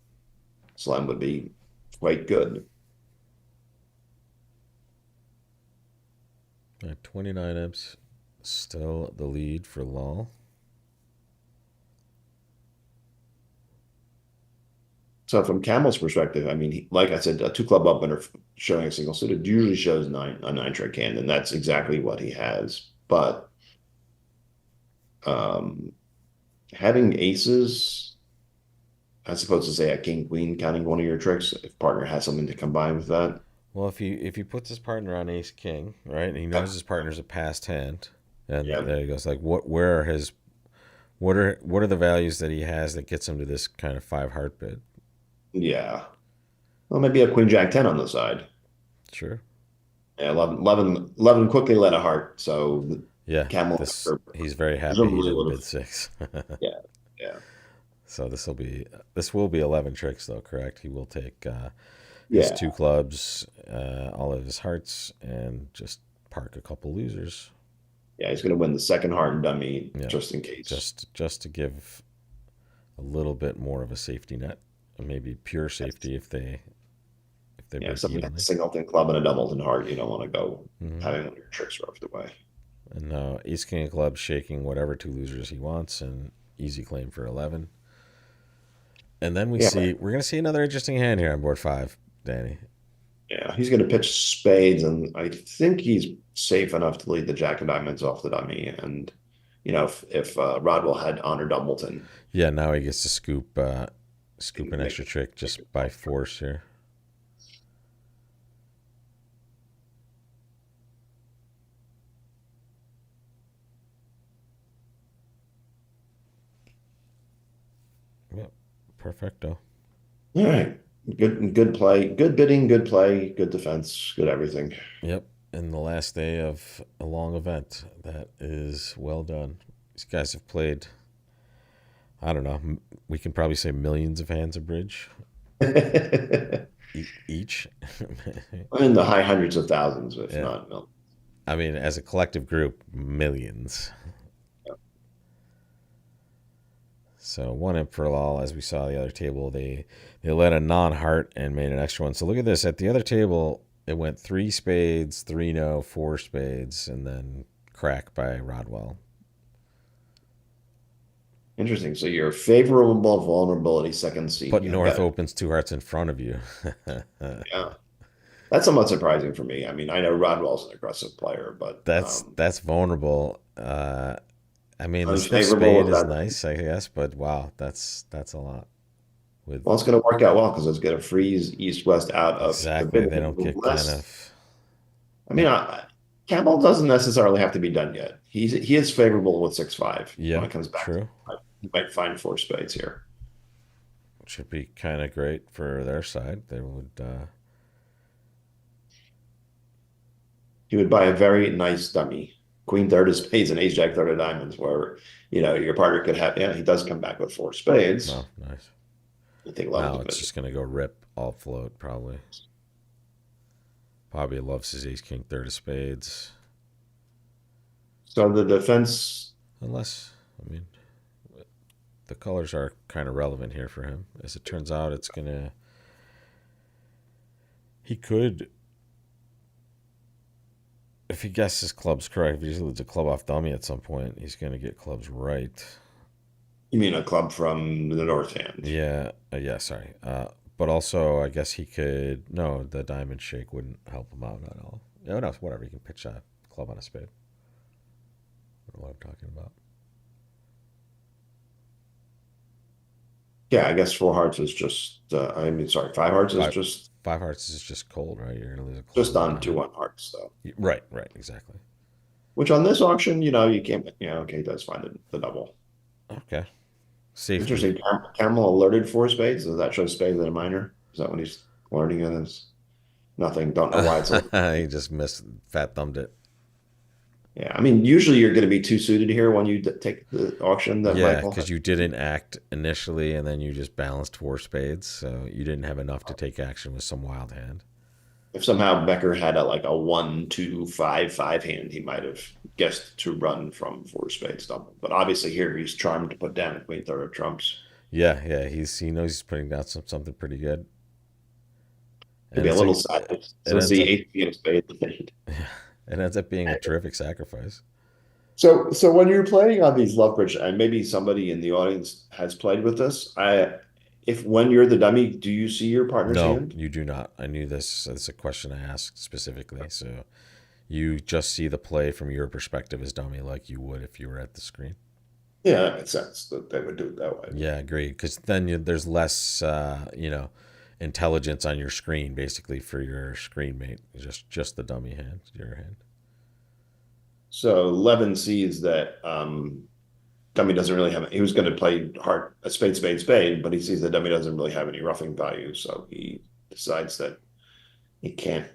Slam would be quite good. at 29 imps, still the lead for Lal. So from Camel's perspective, I mean, like I said, a two club opener showing a single suited usually shows a nine trick hand, and that's exactly what he has. But um, having aces, as opposed to say a king queen counting one of your tricks, if partner has something to combine with that, Well, if he puts his partner on ace king, right, and he yeah, knows his partner's a passed hand, and yeah, there he goes. Like, where are his what are the values that he has that gets him to this kind of five heart bid? yeah. Well, maybe a queen jack 10 on the side. Sure. Yeah, 11 quickly let a heart. So the Yeah. camel, This he's very happy he presumably didn't would bid have, six. yeah, yeah, So this will be 11 tricks though, correct? He will take his yeah. two clubs, all of his hearts, and just park a couple losers. Yeah, he's going to win the second heart and dummy Yeah, just in case. just to give a little bit more of a safety net, maybe pure safety if they Yeah, break something like a evenly. singleton club and a doubleton heart. You don't want to go Hmm. having one of your tricks roughed away. And Ace King of Clubs shaking whatever two losers he wants, and easy claim for 11. And then Yeah, we're gonna see another interesting hand here on board five, Danny. yeah, he's going to pitch spades, and I think he's safe enough to lead the jack of diamonds off the dummy. And if Rodwell had honor doubleton, Yeah, now he gets to scoop he'd an extra trick make just it by tough. force here. Yep, perfecto. All right, good play, good bidding, good play, good defense, good everything. Yep, and the last day of a long event. That is well done. These guys have played, I don't know, we can probably say millions of hands of bridge each. In the high hundreds of thousands, if Yeah, not millions. I mean, as a collective group, millions. So one imp for all, as we saw the other table, they let a non-heart and made an extra one. So look at this. At the other table, it went three spades, three no, four spades, and then crack by Rodwell. Interesting. So your favorable vulnerability second seed. But You North bet. opens two hearts in front of you. Yeah. That's somewhat surprising for me. I mean, I know Rodwell's an aggressive player, but That's vulnerable. I mean, the stiff unfavorable spade with is that. nice, I guess, but wow, that's a lot. With Well, it's going to work out well because it's going to freeze east west out of the exactly, bid they don't get kind less. of I mean, Campbell doesn't necessarily have to be done yet. He is favorable with 6-5 when yeah, it comes back to true. he might find four spades here. Should be kind of great for their side. They would He would buy a very nice dummy. Queen third of spades and ace jack third of diamonds, where your partner could have, yeah, he does come back with four spades. well, nice. I think 11's Now a it's bit. just gonna go rip all float probably. Probably loves his ace king third of spades. So the defense, Unless I mean the colors are kind of relevant here for him. As it turns out, it's gonna he could if he guesses clubs correct. If he leads a club off dummy at some point, he's gonna get clubs right. you mean a club from the north hand? Yeah, yeah. Sorry, but also I guess he could. No, the diamond shake wouldn't help him out at all. No, no, whatever. He can pitch a club on a spade. I don't know what I'm talking about. Yeah, I guess four hearts is just. I mean, sorry, five hearts is Five just five hearts is just cold, right? You're gonna lose a club just in the on diamond. 2-1 hearts though. Right, right, exactly. Which on this auction, you can't. Yeah, okay, he does find the double. Okay, safety. Interesting. Camel alerted four spades. Does that show spades in a minor? Is that when he's alerting it? Is nothing. Don't know why it's a. He just missed fat thumbed it. Yeah, I mean, usually you're going to be two suited here when you take the auction that Yeah, Michael because has. you didn't act initially, and then you just balanced four spades, so you didn't have enough to take action with some wild hand. If somehow Becker had like a 1-2-5-5 hand, he might have guessed to run from four spades double. But obviously here he's charmed to put down a queen third of trumps. Yeah, yeah, he knows he's putting down something pretty good, He'll and be a little sad it to ends see up eight of spades. it ends up being a terrific sacrifice. So when you're playing on these love bridge, and maybe somebody in the audience has played with this, if when you're the dummy, do you see your partner's No, hand? you do not. I knew this. It's a question I asked specifically. So you just see the play from your perspective as dummy, like you would if you were at the screen. Yeah, that makes sense that they would do it that way. Yeah, agreed. Because then there's less, intelligence on your screen, basically for your screen mate. Just the dummy hand, your hand. So Levin sees that dummy doesn't really have. He was going to play hard a spade, spade, spade, but he sees that dummy doesn't really have any roughing value, so he decides that it can't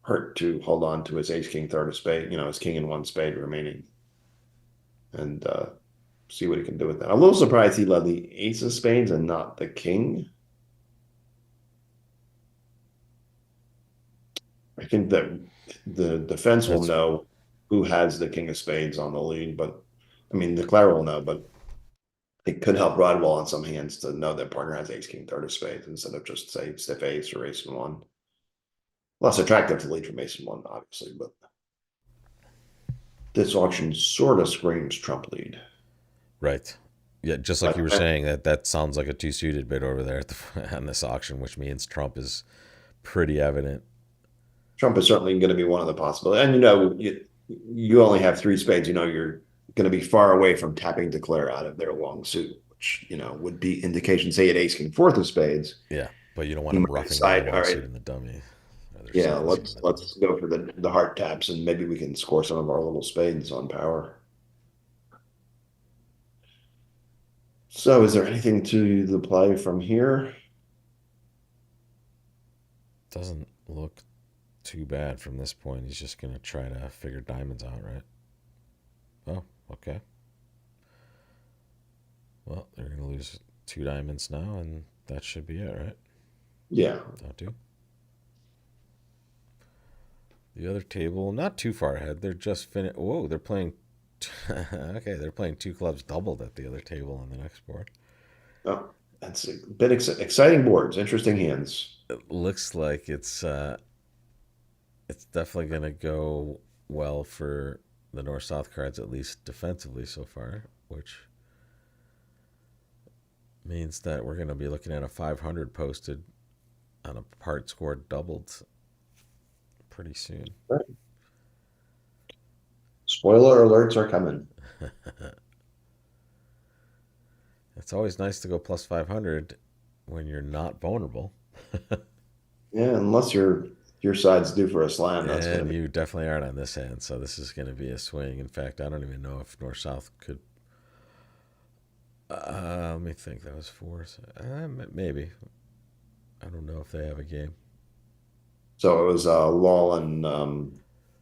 hurt to hold on to his ace king third of spade, his king and one spade remaining, and see what he can do with that. I'm a little surprised he led the ace of spades and not the king. I think that the defense will That's know. who has the king of spades on the lead, but I mean, the Declare will know, but it could help Rodwell on some hands to know that partner has ace king third of spades instead of just say stiff ace or ace and one. Less attractive to lead from ace and one, obviously, but this auction sort of screams Trump lead. Right. Yeah, just like you were But saying, that sounds like a two suited bid over there at on this auction, which means Trump is pretty evident. Trump is certainly going to be one of the possibilities. And you only have three spades. You're going to be far away from tapping Declare out of their long suit, which would be indication. Say at ace king fourth of spades, Yeah, but you don't want he him might roughing their decide, all long right, suit in the dummy, or their yeah, single suit in let's the dummy. let's go for the heart taps, and maybe we can score some of our little spades on power. So, is there anything to the play from here? Doesn't look too bad from this point. He's just gonna try to figure diamonds out, right? Oh, okay. Well, they're gonna lose two diamonds now, and that should be it, right? Yeah. Don't do. The other table, not too far ahead. They're just finished. Whoa, they're playing. Okay, they're playing two clubs doubled at the other table on the next board. Oh, that's a bit exciting boards, interesting hands. It looks like it's definitely gonna go well for the north south cards, at least defensively so far, which means that we're gonna be looking at a 500 posted on a part scored doubled pretty soon. Right. Spoiler alerts are coming. It's always nice to go plus 500 when you're not vulnerable. Yeah, unless your side's due for a slam, that's going And to be. you definitely aren't on this hand, so this is going to be a swing. In fact, I don't even know if North South could. Let me think. That was four. Maybe. I don't know if they have a game. So it was Law and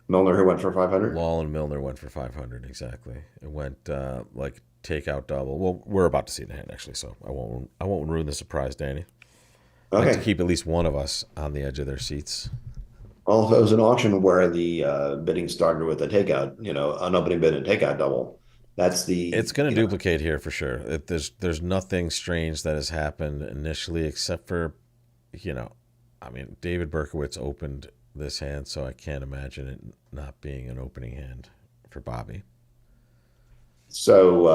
Milner who went for 500. Law and Milner went for 500 exactly. It went like takeout double. Well, we're about to see the hand actually, so I won't ruin the surprise, Danny. I like to Okay. keep at least one of us on the edge of their seats. Well, it was an auction where the bidding started with a takeout, an opening bid and takeout double. That's It's the, going to duplicate here for sure. There's nothing strange that has happened initially, except for, you know, I mean, David Berkowitz opened this hand, so I can't imagine it not being an opening hand for Bobby. so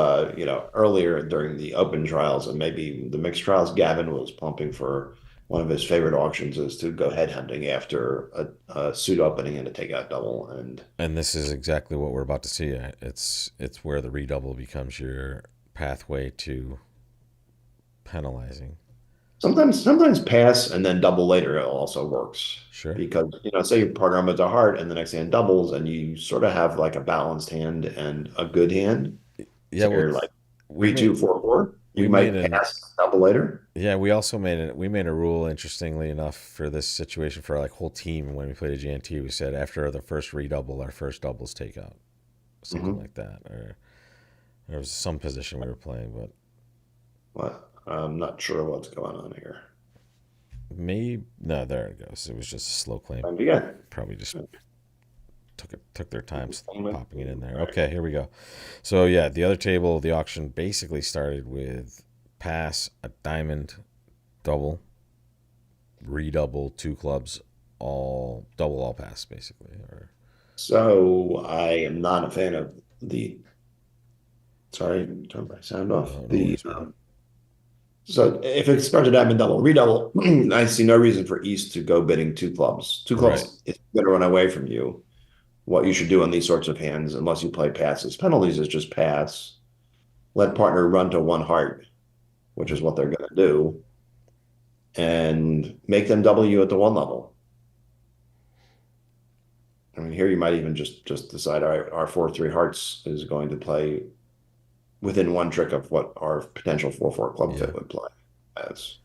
earlier during the open trials and maybe the mixed trials, Gavin was pumping for one of his favorite auctions is to go headhunting after a suit opening and a takeout double. And And this is exactly what we're about to see. It's where the redouble becomes your pathway to penalizing. sometimes pass and then double later it also works Sure. because say your partner opens a heart and the next hand doubles and you sort of have like a balanced hand and a good hand. Yeah. So Well, you're like we 3, 2, made 4, 4. You we made might an pass double later. yeah. We also made a rule, interestingly enough, for this situation for our like whole team when we played a GNT. We said after the first redouble, our first doubles take out, something Hmm. like that, or there was some position we were playing, but What? I'm not sure what's going on here. maybe no. There it goes. It was just a slow claim. Time to get. Probably just took their time Entertainment. popping it in there. Right. Okay, here we go. So yeah, the other table, the auction basically started with pass, a diamond, double, redouble, two clubs, all double, all pass, basically. Or So I am not a fan of the. Sorry, turn my sound off. no, no The worries, man. so if it starts a diamond double, redouble, I see no reason for East to go bidding two clubs. Two Right. clubs is going to run away from you. What you should do on these sorts of hands, unless you play passes, penalties is just pass. Let partner run to one heart, which is what they're going to do, and make them double you at the one level. I mean, here you might even just decide, all right, our 4-3 hearts is going to play within one trick of what our potential 4-4 club Yeah. fit would play as.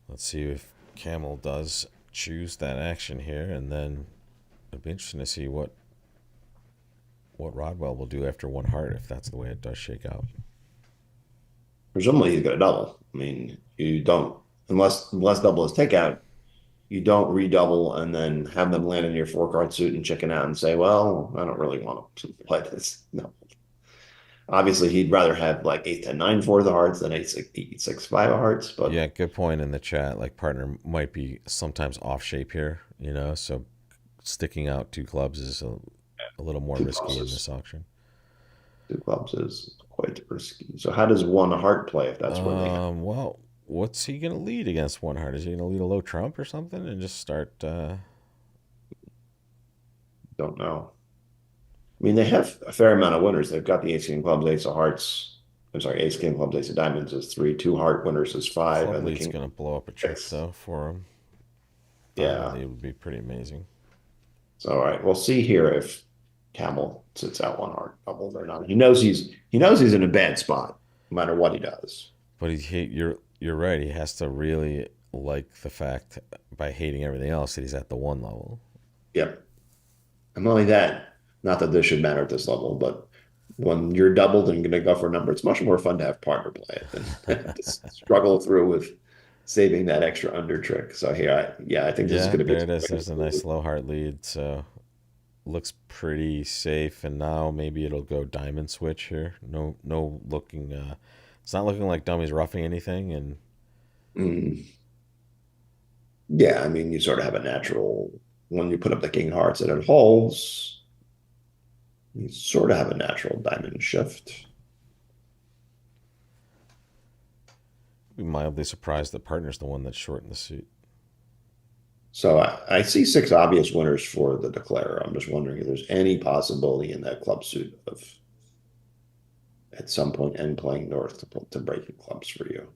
Let's see if Camel does choose that action here, and then it'll be interesting to see what Rodwell will do after one heart if that's the way it does shake out. Presumably he's going to double. I mean, you don't unless double is takeout. you don't redouble and then have them land in your 4 card suit and chicken out and say, well, I don't really want to play this. No. Obviously, he'd rather have like 8 10 9 4 of the hearts than 8 6 8 6 5 of hearts. But Yeah, good point in the chat. Like partner might be sometimes off shape here, so sticking out two clubs is a little more two risky clubs in is this auction. two clubs is quite risky. So how does one heart play if that's where they have? Well, what's he gonna lead against one heart? Is he gonna lead a low trump or something and just start? Don't know. I mean, they have a fair amount of winners. They've got the ace king clubs, ace of hearts. I'm sorry, ace king clubs, ace of diamonds is three, two heart winners is five, Club and the lead's king gonna blow up a trick six. though for him. Diamond Yeah. lead would be pretty amazing. So all right, we'll see here if Camel sits out one heart doubled or not. He knows he's in a bad spot, no matter what he does. But you're right. He has to really like the fact by hating everything else that he's at the one level. Yep. And not only that, not that this should matter at this level, but when you're doubled and going to go for a number, it's much more fun to have partner play it than to struggle through with saving that extra under trick. So here, I think this is Yeah, going to be. there it is. There's a nice low heart lead. So looks pretty safe. And now maybe it'll go diamond switch here. No looking. It's not looking like Dummy's roughing anything. And Mm, yeah, I mean, you sort of have a natural when you put up the king hearts and it holds. You sort of have a natural diamond shift. be mildly surprised that partner's the one that's short in the suit. So I see 6 obvious winners for the declare. I'm just wondering if there's any possibility in that club suit of at some point end playing north to breaking clubs for you.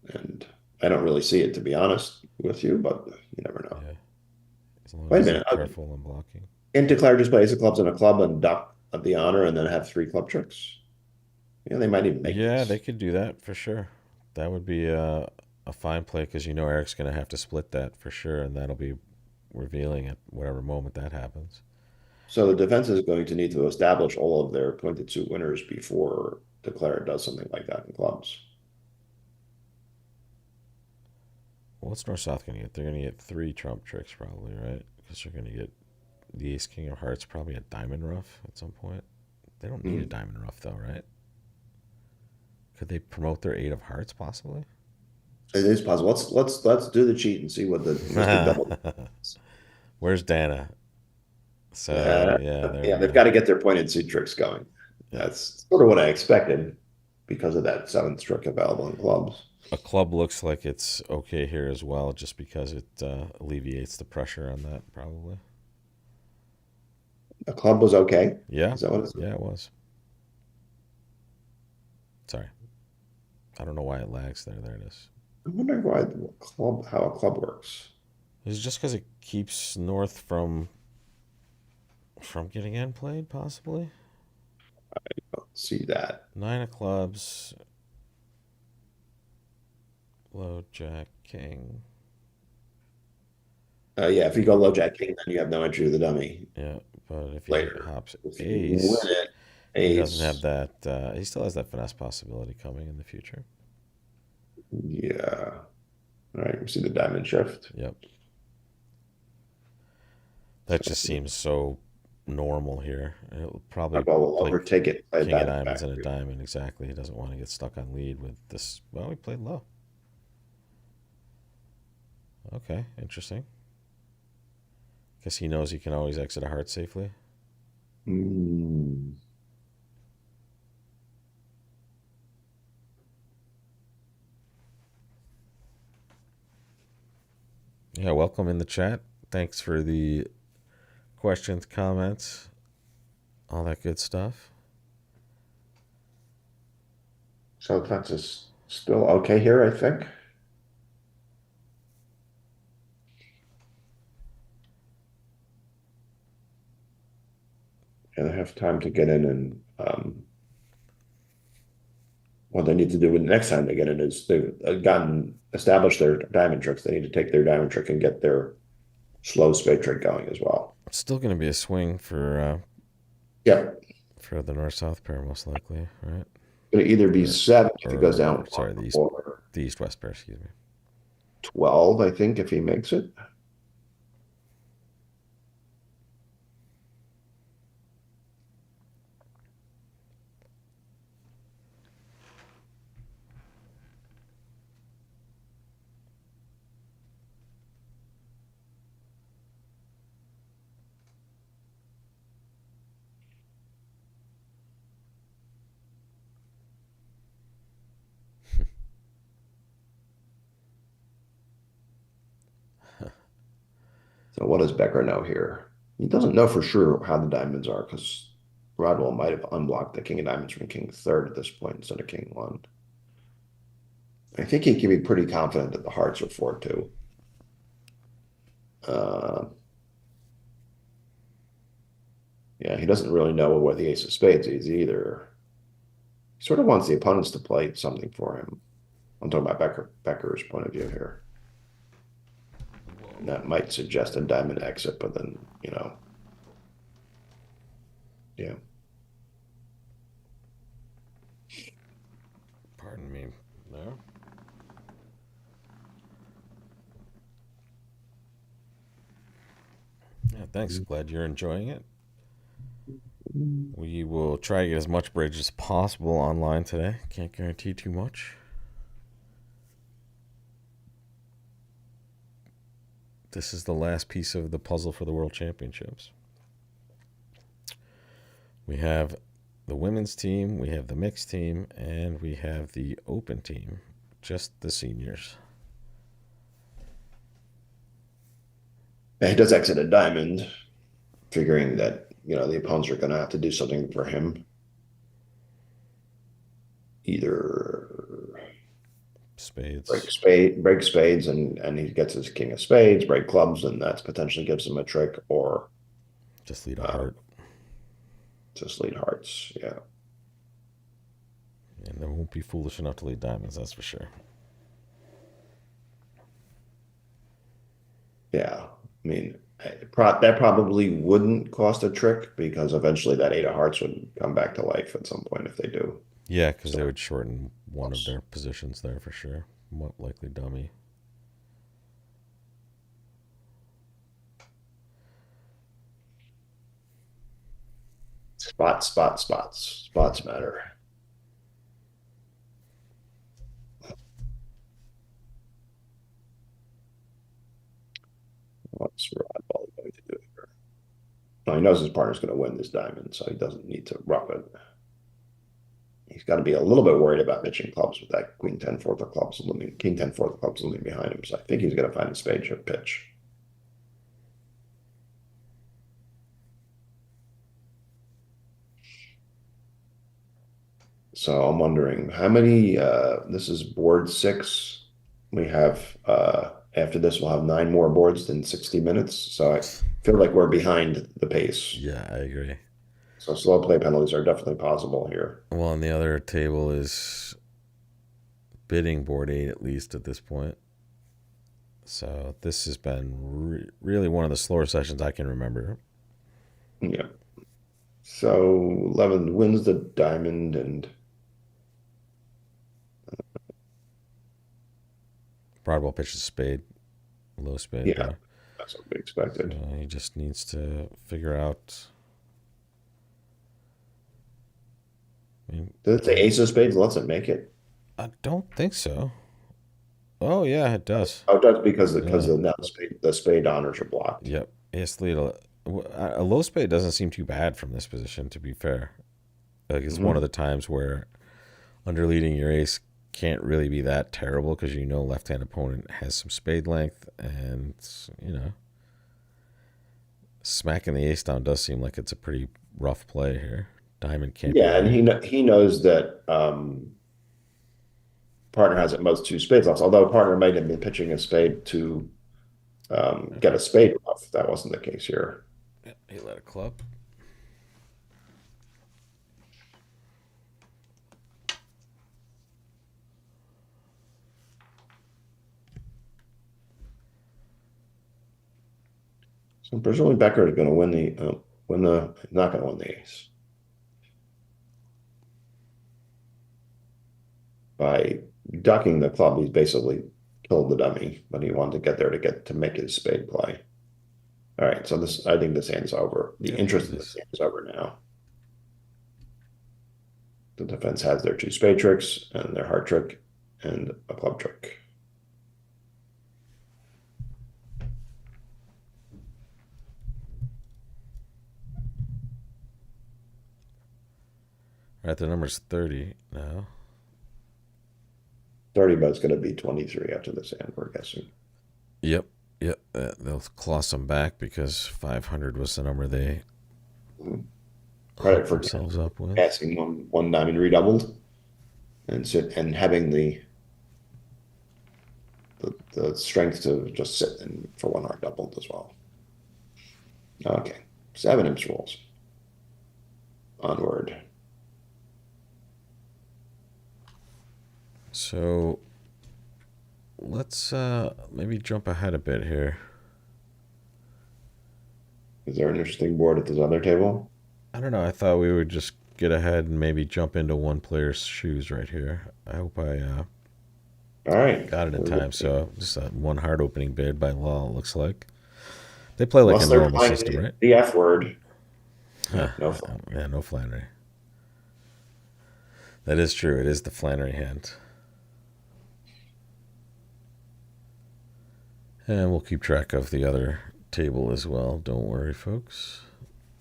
And I don't really see it, to be honest with you, but you never know. Yeah, as long Wait a as he's minute. careful in blocking. And declare just play ace of clubs in a club and duck of the honor and then have 3 club tricks. Yeah, they might even make Yeah, they this. could do that for sure. That would be a fine play because Eric's going to have to split that for sure, and that'll be revealing at whatever moment that happens. So the defense is going to need to establish all of their pointed suit winners before declare does something like that in clubs. Well, what's North South going to get? They're going to get 3 trump tricks probably, right? Because they're going to get the Ace King of Hearts, probably a diamond rough at some point. They don't need a diamond rough though, right? Could they promote their 8 of Hearts possibly? It is possible. Let's do the cheat and see what the Mr. Double. Where's Dana? So Uh, yeah, there yeah, we they've go. got to get their pointed suit tricks going. Yeah, That's sort of what I expected because of that seventh trick available in clubs. a club looks like it's okay here as well, just because it alleviates the pressure on that probably. A club was okay. Yeah, Is that what it's? yeah, it was. Sorry, I don't know why it lags there. There it is. I'm wondering why the club how a club works. Is it just because it keeps North from getting end played possibly? See that. 9 of clubs, low jack king. Yeah, if you go low jack king, then you have no entry to the dummy Yeah, but if he later. hops If you win ace, it, he doesn't have ace. that. He still has that finesse possibility coming in the future. Yeah. All right, we see the diamond shift. Yep, So that just seems so normal here. He'll I'll probably go we'll play overtake it, play king of diamond diamonds back. and a diamond exactly. He doesn't want to get stuck on lead with this. Well, he played low. Okay, interesting. Guess he knows he can always exit a heart safely. Mm. Yeah, welcome in the chat. Thanks for the questions, comments, all that good stuff. So that's is still okay here, I think. And I have time to get in and what they need to do next time they get in is they've gotten established their diamond tricks. They need to take their diamond trick and get their slow spade trick going as well. It's still going to be a swing Yeah, for the north south pair most likely, right? it'll either be Or 7 if it goes or down sorry, or the east west pair. Excuse me. 12, I think, if he makes it. So what does Becker know here? He doesn't know for sure how the diamonds are because Rodwell might have unblocked the king of diamonds from king third at this point instead of king one. I think he can be pretty confident that the hearts are 4-2. Uh, yeah, he doesn't really know where the ace of spades is either. He sort of wants the opponents to play something for him. I'm talking about Becker's point of view here. And that might suggest a diamond exit, but then, yeah. Pardon me. No. Yeah, thanks. Glad you're enjoying it. We will try to get as much bridge as possible online today. Can't guarantee too much. This is the last piece of the puzzle for the World Championships. We have the women's team, we have the mixed team, and we have the open team. Just the seniors. He does exit a diamond, figuring that, the opponents are going to have to do something for him. Either Spades. break spades and he gets his king of spades, break clubs, and that potentially gives him a trick, or Just lead a uh, heart. just lead hearts. Yeah. And they won't be foolish enough to lead diamonds, that's for sure. Yeah. I mean, that probably wouldn't cost a trick because eventually that eight of hearts would come back to life at some point if they do. Yeah, because they So would shorten one of their positions there for sure. Likely dummy. spots matter. What's Rodball going to do here? No, he knows his partner's going to win this diamond, so he doesn't need to rough it. He's got to be a little bit worried about pitching clubs with that queen 10 fourth of clubs looming, king 10 fourth of clubs looming behind him. So I think he's going to find a spade chip pitch. So I'm wondering how many, this is board 6. We have, after this, we'll have 9 more boards in 60 minutes. So I feel like we're behind the pace. Yeah, I agree. So slow play penalties are definitely possible here. Well, on the other table is bidding board 8 at least at this point. So this has been really one of the slower sessions I can remember. Yeah. So 11 wins the diamond and Broadwell pitches spade, low spade yeah, there. that's what we expected. So he just needs to figure out. I mean, Did it say ace of spades lets it make it? I don't think so. Oh yeah, it does. Oh, it does because Yeah. now the spade honors are blocked. Yep. Ace lead. A low spade doesn't seem too bad from this position. To be fair, like it's one of Mhm. the times where underleading your ace can't really be that terrible because left-hand opponent has some spade length, and smacking the ace down does seem like it's a pretty rough play here. Diamond can't be Yeah, and right. he knows that partner has at most 2 spades left. Although partner might have been pitching a spade to get a spade off. That wasn't the case here. Yeah, he let a club. So presumably Becker is going to win the not going to win the ace by ducking the club. He's basically killed the dummy, but he wanted to get there to get to make his spade play. All right, so this I think this hand's over. The Yep, interest it in this is. hand is over now. The defense has their two spade tricks and their heart trick and a club trick. All right, the number's 30 now. 30, but it's going to be 23 after this hand, we're guessing. Yep, yep. They'll claw some back because 500 was the number they Credit hooked for themselves up with. passing one diamond redoubled and having the strength to just sit in for one heart doubled as well. Okay, 7 imps rolls. Onward. So let's maybe jump ahead a bit here. Is there an interesting board at this other table? I don't know. I thought we would just get ahead and maybe jump into one player's shoes right here. I hope I All right. got it in time. So just a one hard opening bid by law, it looks like. They play like a Unless they're normal playing system, right? the F word. Huh. No fun. Yeah, no Flannery. That is true. It is the Flannery hand. And we'll keep track of the other table as well. Don't worry, folks.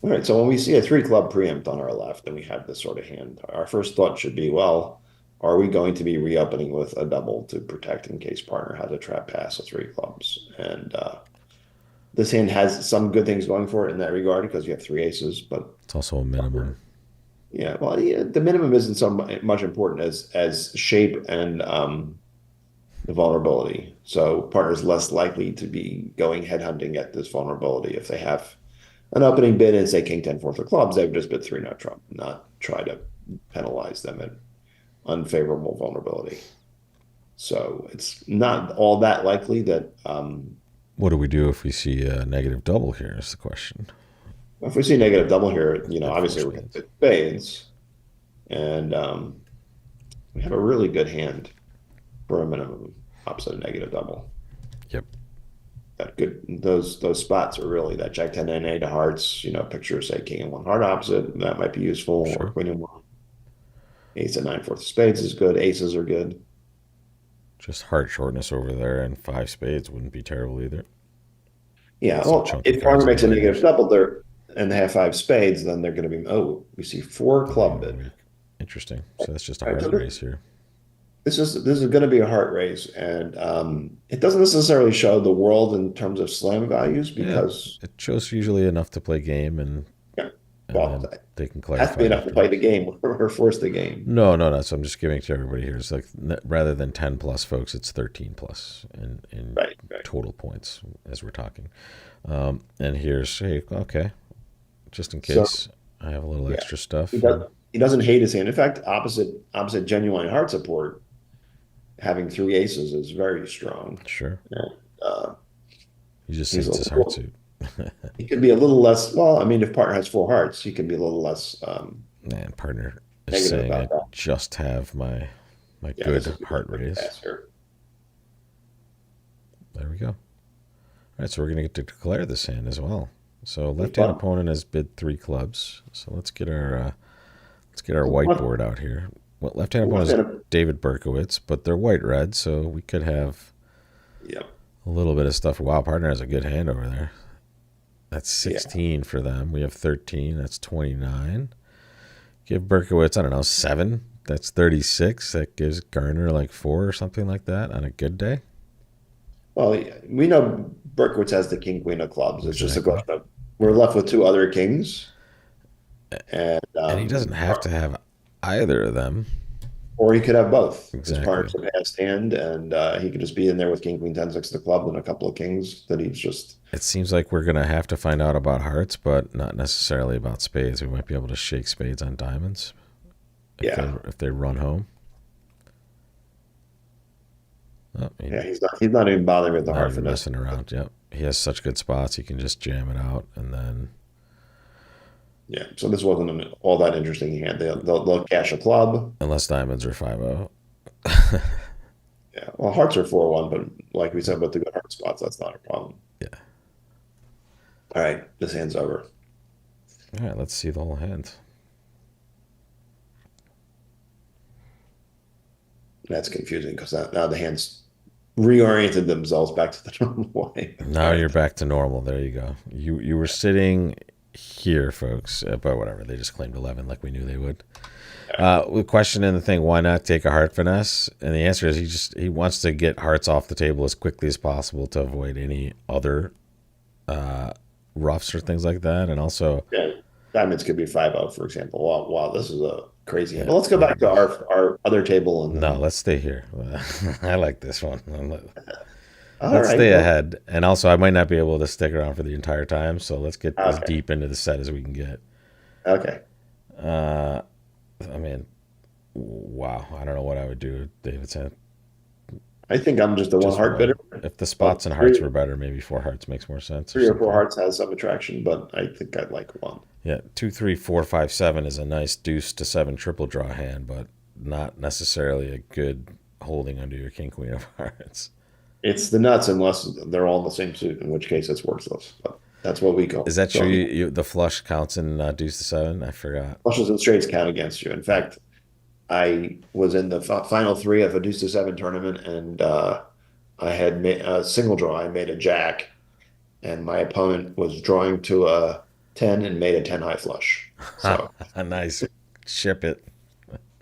All right, so when we see a 3 club preempt on our left and we have this sort of hand, our first thought should be, well, are we going to be reopening with a double to protect in case partner has a trap pass of 3 clubs? And this hand has some good things going for it in that regard because you have 3 aces, but It's also a minimum. yeah, well, yeah, the minimum isn't so much important as shape and the vulnerability. So partner's less likely to be going headhunting at this vulnerability. If they have an opening bid and say king 10 fourth of clubs, they would just bid 3 no trump, not try to penalize them at unfavorable vulnerability. So it's not all that likely that What do we do if we see a negative double here is the question. if we see negative double here, obviously four we're going to spades. hit spades. And we have a really good hand for a minimum opposite of negative double. Yep. That good those spots are really that jack 10 and 8 of hearts, picture say king and 1 heart opposite, that might be useful, or Sure. queen and 1. Ace and 9 fourth of spades is good, aces are good. Just heart shortness over there and 5 spades wouldn't be terrible either. Yeah, Some well, chunky if cards partner makes a in there. negative double there and they have 5 spades, then they're going to be, we see 4 club bid. Weak. Interesting. So that's just a All right, heart so race here. this is going to be a heart race, and it doesn't necessarily show the world in terms of slam values Yeah, because it shows usually enough to play game, and yeah, well, then they can it has to be clarify enough to play the afterwards. game or force the game. No. So I'm just giving it to everybody here. It's like rather than 10 plus, folks, it's 13 plus in Right. total points as we're talking. And here's, hey, okay, just in So case I have a little yeah, extra stuff. he doesn't hate his hand. In fact, opposite genuine heart support, having 3 aces is very strong. Sure. And, uh, He just he's a hates his heart little, suit. he could be a little less. Well, I mean, if partner has 4 hearts, he can be a little less Man, partner is negative saying I about that. just have my Yeah, good this is heart good raise. pass here. There we go. All right, so we're going to get to declare this hand as well. So Pretty left-hand fun. opponent has bid 3 clubs. So let's get our Left, whiteboard out here. Well, left-hand opponent is left-handed, David Berkowitz, but they're white-red, so we could have yeah, a little bit of stuff. Wow, partner has a good hand over there. That's yeah. 16 for them. We have 13. That's 29. Give Berkowitz, I don't know, 7. That's 36. That gives Garner like 4 or something like that on a good day. Well, we know Berkowitz has the king queen of clubs. It's just a Exactly. question of we're left with 2 other kings, and And he doesn't have to have either of them. or he could have both. His Exactly. partner's a passed hand, and he could just be in there with king queen 10 6 of the club and a couple of kings that he's just It seems like we're going to have to find out about hearts, but not necessarily about spades. We might be able to shake spades on diamonds yeah if they run home. Oh, yeah he's not even bothering with the not heart even finesse. messing around. Yep. He has such good spots. He can just jam it out. And then, Yeah, so this wasn't all that interesting hand. They'll cash a club. unless diamonds are 5-0. Yeah. Well, hearts are 4-1, but like we said, with the good heart spots, that's not a problem. Yeah. All right, this hand's over. All right, let's see the whole hand. That's confusing because now the hands reoriented themselves back to the normal way. All Now right. you're back to normal. There you go. You were sitting here, folks, but whatever. They just claimed 11 like we knew they would. The question in the thing, why not take a heart finesse? And the answer is he wants to get hearts off the table as quickly as possible to avoid any other roughs or things like that. And also, Yeah. Diamonds could be 5-0, for example. Wow, this is a crazy hand. yeah, But let's go yeah. back to our other table and No, then. let's stay here. I like this one. All Let's right. stay Well, ahead. And also, I might not be able to stick around for the entire time, so let's get as okay. deep into the set as we can get. Okay. Uh, I mean, wow. I don't know what I would do with David's hand. I think I'm just the one Just heart bidder. one. If the But spots and hearts were better, maybe four hearts makes more sense or three or four something. hearts has some attraction, but I think I'd like one. Yeah, 2, 3, 4, 5, 7 is a nice deuce to seven triple draw hand, but not necessarily a good holding under your king queen of hearts. It's the nuts unless they're all in the same suit, in which case it's worthless. But that's what we Is that go true? on. The flush counts in deuce to seven? I forgot. Flushes and straights count against you. In fact, I was in the final three of a deuce to seven tournament, and I had made a single draw. I made a jack, and my opponent was drawing to a 10 and made a 10 high flush. So Nice. Ship it.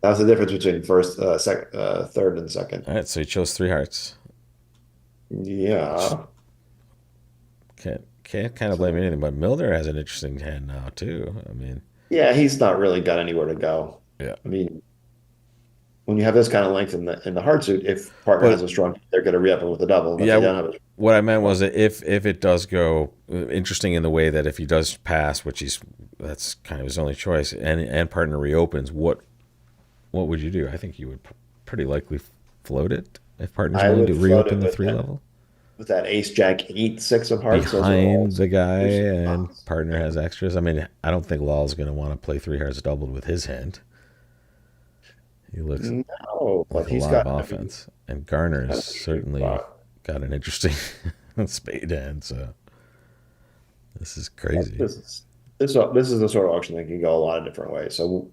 that was the difference between third, and second. All right, so he chose three hearts. Yeah. Can't kind of blame anything, but Milner has an interesting hand now too. I mean, Yeah, he's not really got anywhere to go. yeah. I mean, when you have this kind of length in the hard suit, if partner has But a strong, they're going to re-up it with a double. And if yeah, they don't have a what I meant was that if it does go interesting in the way that if he does pass, which that's kind of his only choice, and partner reopens, what would you do? I think you would pretty likely float it if partner's I willing to would float reopen it the three level with that ace jack eight six of hearts. Those are all behind the guy, deuces of and hearts. partner Yeah. has extras. I mean, I don't think Lal's going to want to play three hearts doubled with his hand. He looks No, like but a he's lot of got, I mean, offense, and he's Garner's got an interesting certainly spot. got an interesting spade hand. So this is crazy. This is the sort of auction that can go a lot of different ways. So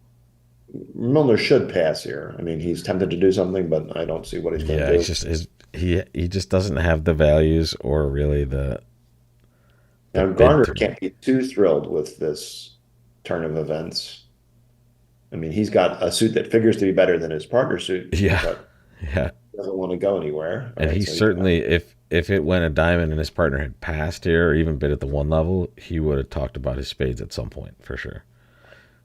Milner should pass here. I mean, he's tempted to do something, but I don't see what he's going Yeah, to he's do. just he just doesn't have the values or really the Now, bid Garner to can't make. be too thrilled with this turn of events. I mean, he's got a suit that figures to be better than his partner suit, Yeah, but yeah, doesn't want to go anywhere. All and right, he so he's got, certainly if it went a diamond and his partner had passed here or even bid at the one level, he would have talked about his spades at some point for sure.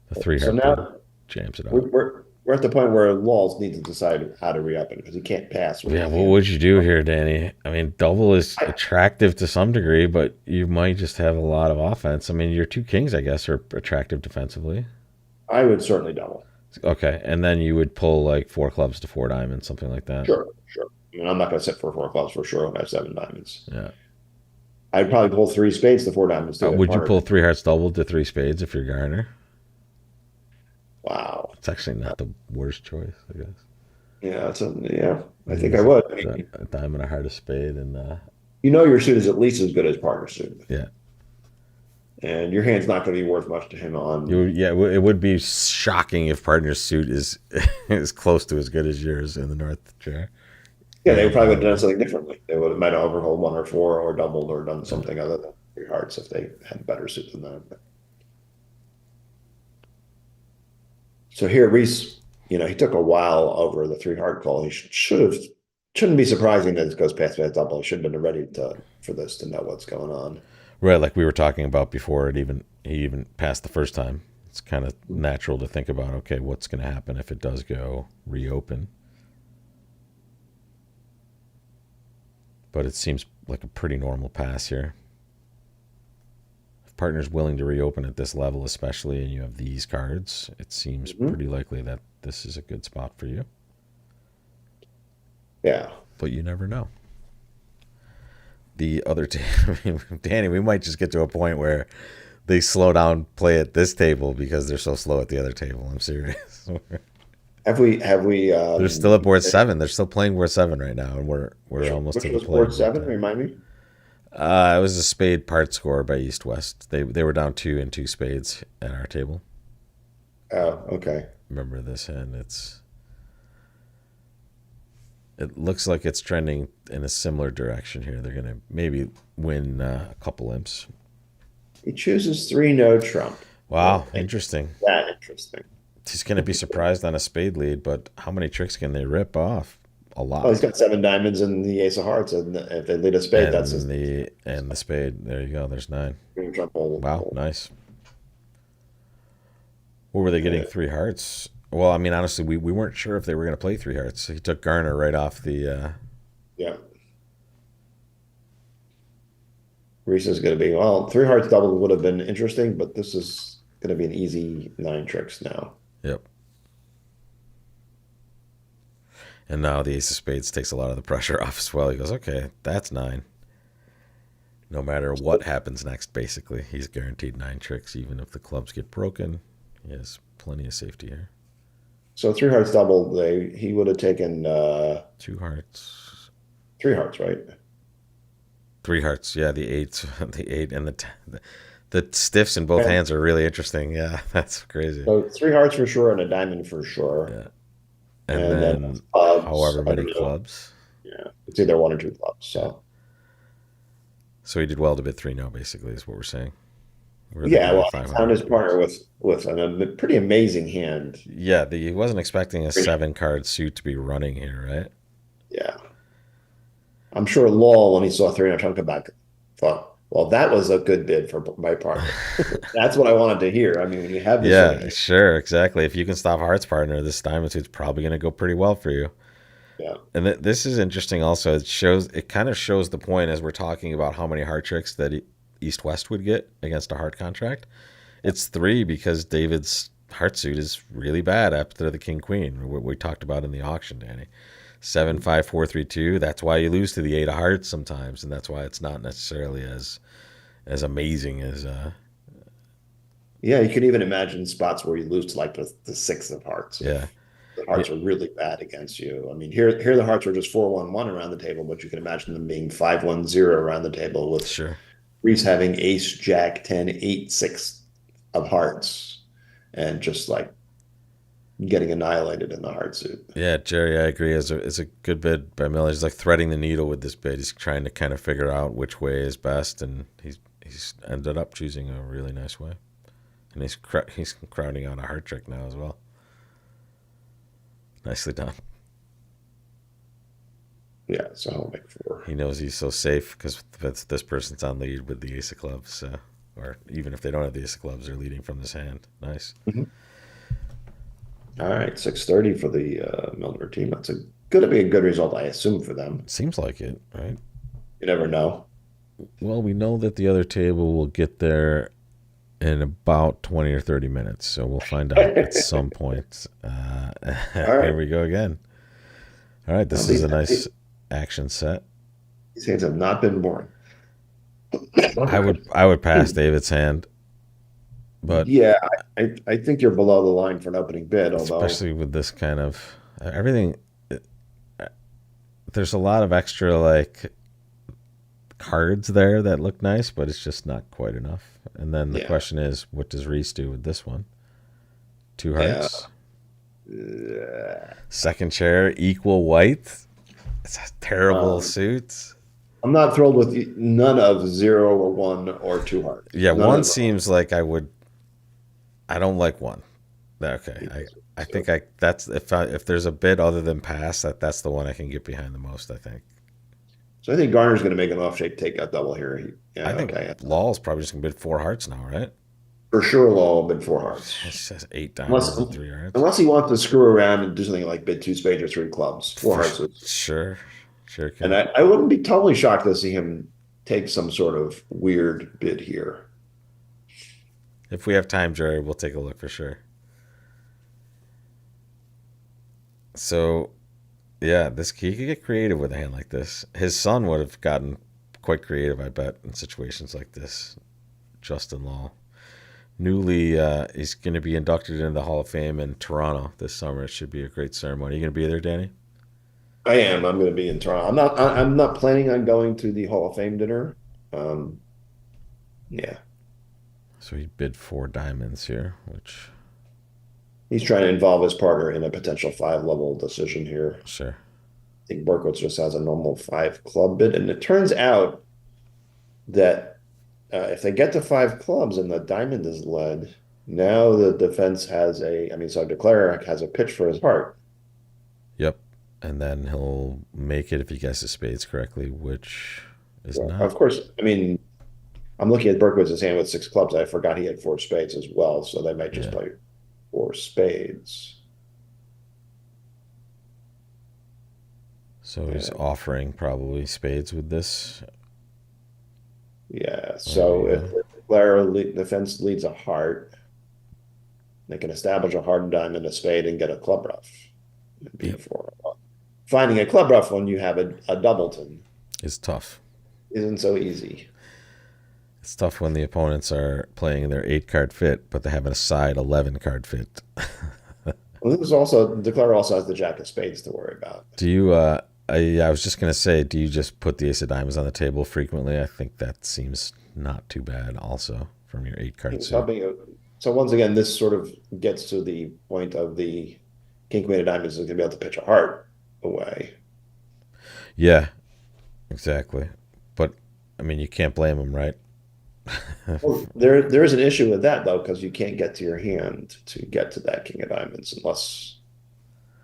The three so heart bid now jams it we're, up. we're we're at the point where Laws need to decide how to re-up it because he can't pass with Yeah, his what hand. would you do here, Danny? I mean, double is I, attractive to some degree, but you might just have a lot of offense. I mean, your two kings, I guess, are attractive defensively. I would certainly double. Okay, and then you would pull like four clubs to four diamonds, something like that. Sure, sure. I mean, I'm not going to sit for four clubs for sure when I have seven diamonds. Yeah. I'd probably pull three spades to four diamonds too if Would you partner. pull three hearts doubled to three spades if you're Garner? Wow. It's actually not the worst choice, I guess. Yeah. I think I He's would. I got mean, a diamond, a heart, a spade, and your suit is at least as good as partner suit, yeah, and your hand's not going to be worth much to him on. it would be shocking if partner's suit is is close to as good as yours in the North chair. Yeah, they And probably would have done something differently. They would have might have overhauled one or four or doubled or done yeah. something other than three hearts if they had better suit than that. So here, Reese, he took a while over the three heart call. He shouldn't be surprising that it goes past that double. He should have been ready for this to know what's going on. Right, like we were talking about before he even passed the first time. It's kind of natural to think about, okay, what's going to happen if it does go reopen? But it seems like a pretty normal pass here. If partner's willing to reopen at this level, especially, and you have these cards, it seems Mhm. pretty likely that this is a good spot for you. Yeah. But you never know. The other Danny, we might just get to a point where they slow down play at this table because they're so slow at the other table. I'm serious. Have we They're still at board seven. They're still playing board seven right now, and we're almost which to the was play board board seven? time. Remind me. It was a spade part score by East West. They were down two and two spades at our table. Oh, okay. Remember this hand? It looks like it's trending in a similar direction here. They're gonna maybe win a couple imps. He chooses three no trump. Wow, interesting. That interesting. He's gonna be surprised on a spade lead, but how many tricks can they rip off? A Oh, he's lot. got seven diamonds and the ace of hearts, and if they lead a spade, that's his And the spade. There you go. There's nine. three trump. Wow, nice. What were they getting? Three hearts. Well, I mean, honestly, we weren't sure if they were going to play three hearts. He took Garner right off the. Yeah. Reese is going to be, well, three hearts double would have been interesting, but this is going to be an easy nine tricks now. Yep. And now the ace of spades takes a lot of the pressure off as well. He goes, okay, that's nine. No matter what happens next, basically, he's guaranteed nine tricks, even if the clubs get broken. He has plenty of safety here. So three hearts double, he would have taken Two hearts. three hearts, right? Three hearts. Yeah, the eight, the eight, and the stiffs in both Yeah. hands are really interesting. Yeah, that's crazy. So three hearts for sure and a diamond for sure. Yeah. And And then then clubs, however I many don't know. clubs. Yeah, it's either one or two clubs. So he did well to bid three no, basically, is what we're saying. We're Yeah, well, he 500. found his partner with a pretty amazing hand. Yeah, he wasn't expecting a seven card suit to be running here, right? Yeah. I'm sure Lowell, when he saw three and a come back, thought, well, that was a good bid for my partner. That's what I wanted to hear. I mean, when you have this sort of Yeah, hand, sure, exactly. If you can stop Hearts partner, this diamond suit's probably going to go pretty well for you. yeah. And this is interesting. Also, it kind of shows the point as we're talking about how many heart tricks that East West would get against a heart contract. It's three because David's heart suit is really bad after the King Queen. What we talked about in the auction, Danny. 7-5-4-3-2. That's why you lose to the eight of hearts sometimes, and that's why it's not necessarily as amazing as Yeah, you can even imagine spots where you lose to like the six of hearts. yeah. The hearts are really bad against you. I mean, here the hearts are just 4-1-1 around the table, but you can imagine them being 5-1-0 around the table with Sure. Reese having ace, jack, 10, 8, 6 of hearts and just like getting annihilated in the heart suit. Yeah, Jerry, I agree. It's a good bid by Miller. He's like threading the needle with this bid. He's trying to kind of figure out which way is best, and he's ended up choosing a really nice way. And he's crowding out a heart trick now as well. Nicely done. Yeah, so I'll make four. He knows he's so safe because this person's on lead with the ace of clubs, or even if they don't have the ace of clubs, they're leading from this hand. Nice. All right, 630 for the Milner team. That's going to be a good result, I assume, for them. Seems like it, right? You never know. Well, we know that the other table will get there in about 20 or 30 minutes, so we'll find out at some point. Here we go again. All right, this is a nice action set. These hands have not been boring. I would pass David's hand, but Yeah, I think you're below the line for an opening bid, although especially with this kind of everything, there's a lot of extra like cards there that look nice, but it's just not quite enough. And then the question is, what does Reese do with this one? Two hearts. Second chair, equal white. It's a terrible suit. I'm not thrilled with none of 0 or 1 or 2 hearts. Yeah, None one of them. seems like I don't like one. Okay, I think that's if there's a bid other than pass, that's the one I can get behind the most. I think. So I think Garner's going to make an off-shake takeout double here. Yeah, I think Law's probably just gonna bid four hearts now, right? for sure Law will bid 4 hearts. He says eight diamonds and three hearts. Unless he wants to screw around and do something like bid 2 spades or 3 clubs. 4 hearts. Sure And can. I wouldn't be totally shocked to see him take some sort of weird bid here. If we have time, Jerry, we'll take a look for sure. So, yeah, he could get creative with a hand like this. His son would have gotten quite creative, I bet, in situations like this. Justin Law. Newly, he's going to be inducted into the Hall of Fame in Toronto this summer. It should be a great ceremony. You going to be there, Danny? I am. I'm going to be in Toronto. I'm not planning on going to the Hall of Fame dinner. Um, yeah, So he bid 4 diamonds here, which he's trying to involve his partner in a potential five level decision here. sure. I think Berkowitz just has a normal five club bid, and it turns out that if they get to five clubs and the diamond is led, now the defense has a. I mean, so Declare has a pitch for his heart. Yep. And then he'll make it if he guesses spades correctly, which is Well, not. of course, I mean, I'm looking at Berkowitz's hand with six clubs. I forgot he had four spades as well, so they might just Yeah. play four spades. So he's Uh, offering probably spades with this. yeah, There we so if go. the Declare defense leads a heart, they can establish a heart and diamond, a spade, and get a club rough. Yep. B4. Finding a club rough when you have a Doubleton It's tough. isn't so easy. It's tough when the opponents are playing their 8 card fit, but they have a side 11 card fit. Well, this is also Declare also has the Jack of Spades to worry about. Do you, I was just going to say, do you just put the ace of diamonds on the table frequently? I think that seems not too bad also from your 8 card He's suit. helping. So once again, this sort of gets to the point of the King Queen of Diamonds is going to be able to pitch a heart away. Yeah, exactly. But, I mean, you can't blame him, right? Well, there is an issue with that though, because you can't get to your hand to get to that King of Diamonds unless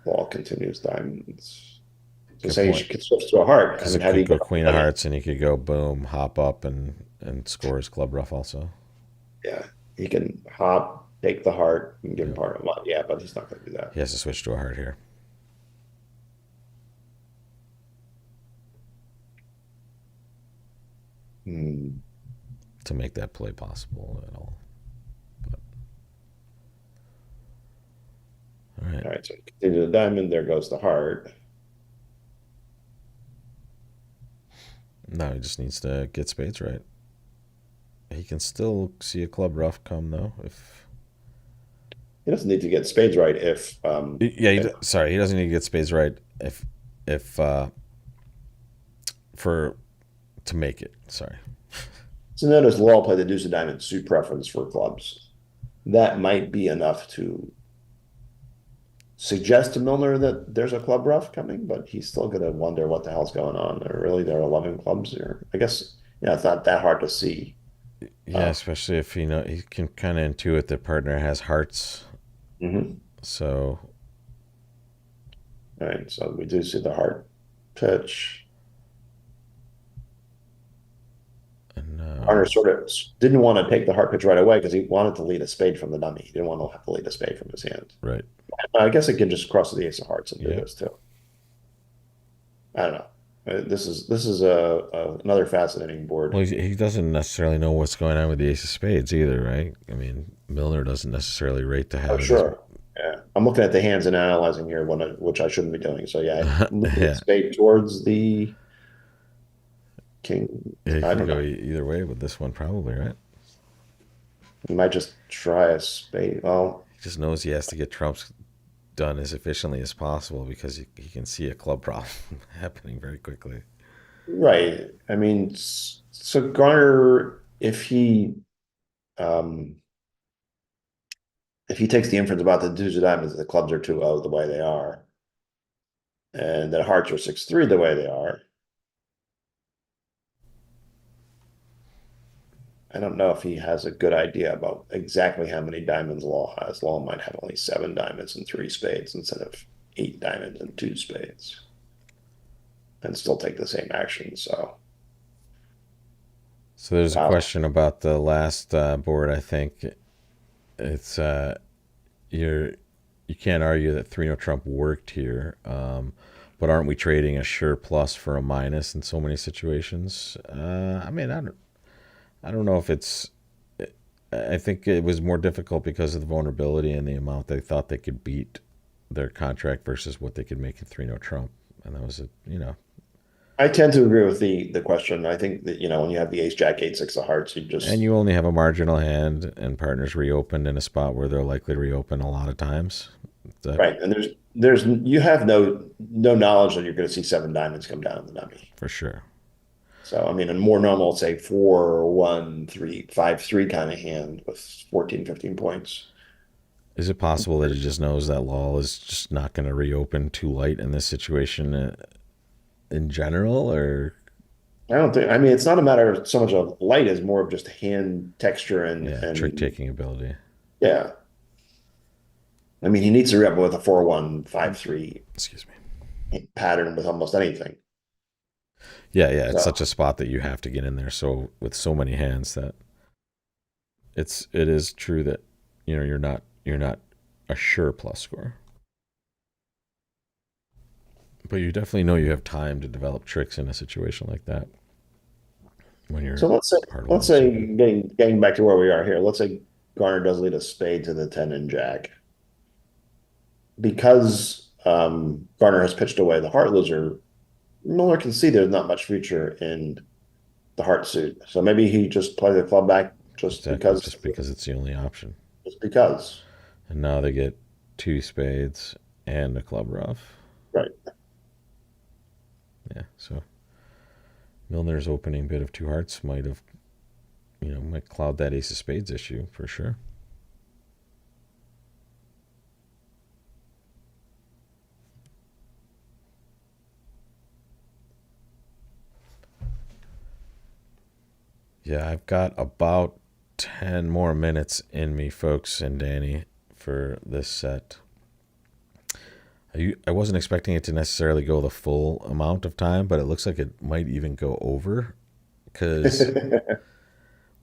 Ball continues diamonds. So Good say point. you could switch to a heart. I Because mean, it how do could you go get queen of money? hearts and he could go boom, hop up and score his club rough also. Yeah, he can hop, take the heart, and give him Yep. part of it. Yeah, but he's not going to do that. He has to switch to a heart here Hmm. to make that play possible at all. But, all right. All right, so continue the diamond. There goes the heart. Now he just needs to get spades right. He can still see a club rough come though. If He doesn't need to get spades right yeah, if sorry, he doesn't need to get spades right if for to make it. Sorry. so notice Law play the deuce of diamonds suit preference for clubs. That might be enough to suggest to Milner that there's a club rough coming, but he's still going to wonder what the hell's going on. There are 11 clubs here. I guess, it's not that hard to see. Yeah, Uh, especially if he can kind of intuit that partner has hearts. mhm. So All right, so we do see the heart pitch. and Garner sort of didn't want to take the heart pitch right away because he wanted to lead a spade from the dummy. He didn't want to have to lead a spade from his hand. right. I guess it can just cross the ace of hearts and do Yeah. this too. I don't know. This is another fascinating board. Well, he doesn't necessarily know what's going on with the ace of spades either, right? I mean, Milner doesn't necessarily rate to Oh, have it as sure. Yeah. I'm looking at the hands and analyzing here, which I shouldn't be doing. So yeah, moving the yeah. spade towards the king. Yeah, you I could don't go know. either way with this one, probably, right? You might just try a spade. Well, He just knows he has to get trumps done as efficiently as possible because he can see a club problem happening very quickly. right. I mean, so Garner, um, if he takes the inference about the deuce of diamonds, the clubs are 2-0 the way they are, and the hearts are 6-3 the way they are. I don't know if he has a good idea about exactly how many diamonds Law has. Law might have only 7 diamonds and 3 spades instead of 8 diamonds and 2 spades, and still take the same action. So, So there's a wow. question about the last board. I think it's you're you can't argue that 3 no Trump worked here, but aren't we trading a sure plus for a minus in so many situations? I mean, I don't know if it's. I think it was more difficult because of the vulnerability and the amount they thought they could beat their contract versus what they could make in 3 no Trump, and that was a I tend to agree with the question. I think that, when you have the ace, jack, eight, six of hearts, you And just you only have a marginal hand, and partners reopened in a spot where they're likely to reopen a lot of times. That right. And you have no knowledge that you're going to see seven diamonds come down in the dummy. for sure. So I mean, a more normal, say 4-1-3-5-3 kind of hand with 14, 15 points. Is it possible that he just knows that Law is just not going to reopen too light in this situation in general, or I don't think. I mean, it's not a matter of so much of light as more of just hand texture and yeah, trick and taking ability? yeah. I mean, he needs to re-up with a 4-1-5-3 Excuse me. pattern with almost anything. Yeah, yeah, it's So, such a spot that you have to get in there. So with so many hands that it is true that you're not a sure plus score, but you definitely know you have time to develop tricks in a situation like that when so you're let's say hardwiring so good. getting back to where we are here. Let's say Garner does lead a spade to the 10 and jack because Garner has pitched away the heart loser. Miller can see there's not much future in the heart suit. So maybe he just plays the club back Exactly, just because it's the only option. just because. And now they get two spades and a club rough. Right. Yeah, so Milner's opening bit of two hearts might cloud that ace of spades issue for sure. Yeah, I've got about 10 more minutes in me, folks, and Danny, for this set. I wasn't expecting it to necessarily go the full amount of time, but it looks like it might even go over because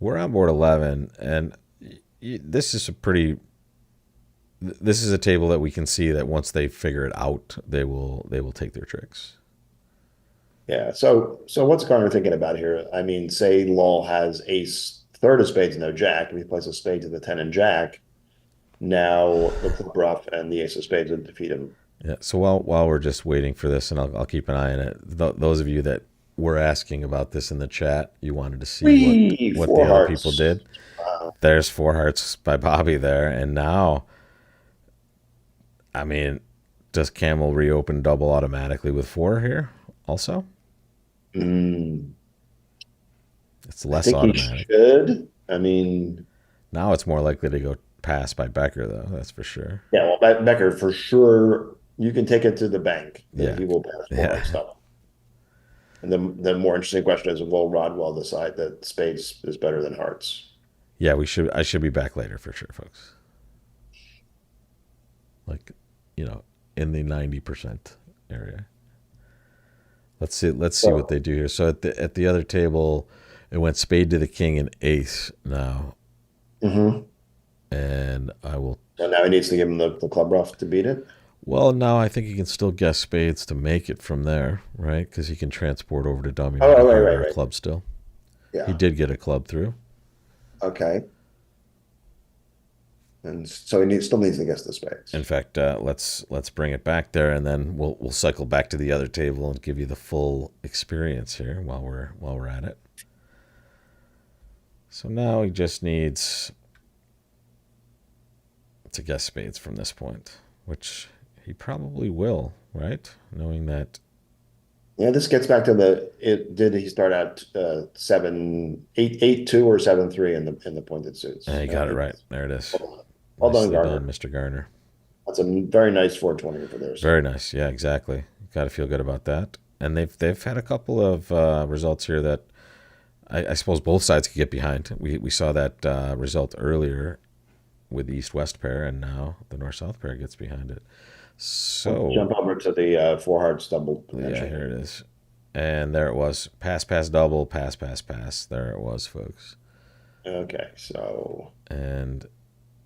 we're on board 11, and this is a pretty. This is a table that we can see that once they figure it out, they will take their tricks. Yeah. So what's Garner thinking about here? I mean, say Lowell has ace third of spades, no jack. If he plays a spade to the 10 and jack, now the club rough and the ace of spades would defeat him. Yeah. So while we're just waiting for this, and I'll keep an eye on it. Those of you that were asking about this in the chat, you wanted to see Three, what the four other people hearts. did. There's four hearts by Bobby there, and now, I mean, does Camel reopen double automatically with four here? Also, Mm, it's I less think he automatic. should. I mean, Now it's more likely to go pass by Becker, though. That's for sure. yeah, well, Becker for sure. You can take it to the bank that Yeah, he will pass four heart yeah, stuff. And the more interesting question is, will Rodwell decide that spades is better than hearts? yeah. I should be back later for sure, folks. Like, you know, in the 90% area. Let's see what So, they do here. So at the other table, it went spade to the king and ace now, mhm. and I will. So now he needs to give him the club rough to beat it. Well, now I think he can still guess spades to make it from there, right? Because he can transport over to dummy Oh, maybe right, heart right, or right. club still. He Yeah. did get a club through. Okay. And so still needs to guess the In spades. fact, let's bring it back there, and then we'll cycle back to the other table and give you the full experience here while we're at it. So now he just needs to guess spades from this point, which he probably will, right? Knowing that. Yeah, this gets back to did he start out 7-8-8-2 or 7-3 in the pointed suits? He got it right. There it is. Well done, Nicely done, Garner. Mr. Garner. That's a very nice 420 for their Very side. nice. Yeah, exactly. Got to feel good about that. And they've had a couple of results here that I suppose both sides could get behind. We saw that result earlier with the East-West pair, and now the North-South pair gets behind it. Let's So jump over to the four hearts double yeah, potential. here it is. And there it was. Pass, pass, double, pass, pass, pass. There it was, folks. Okay, so And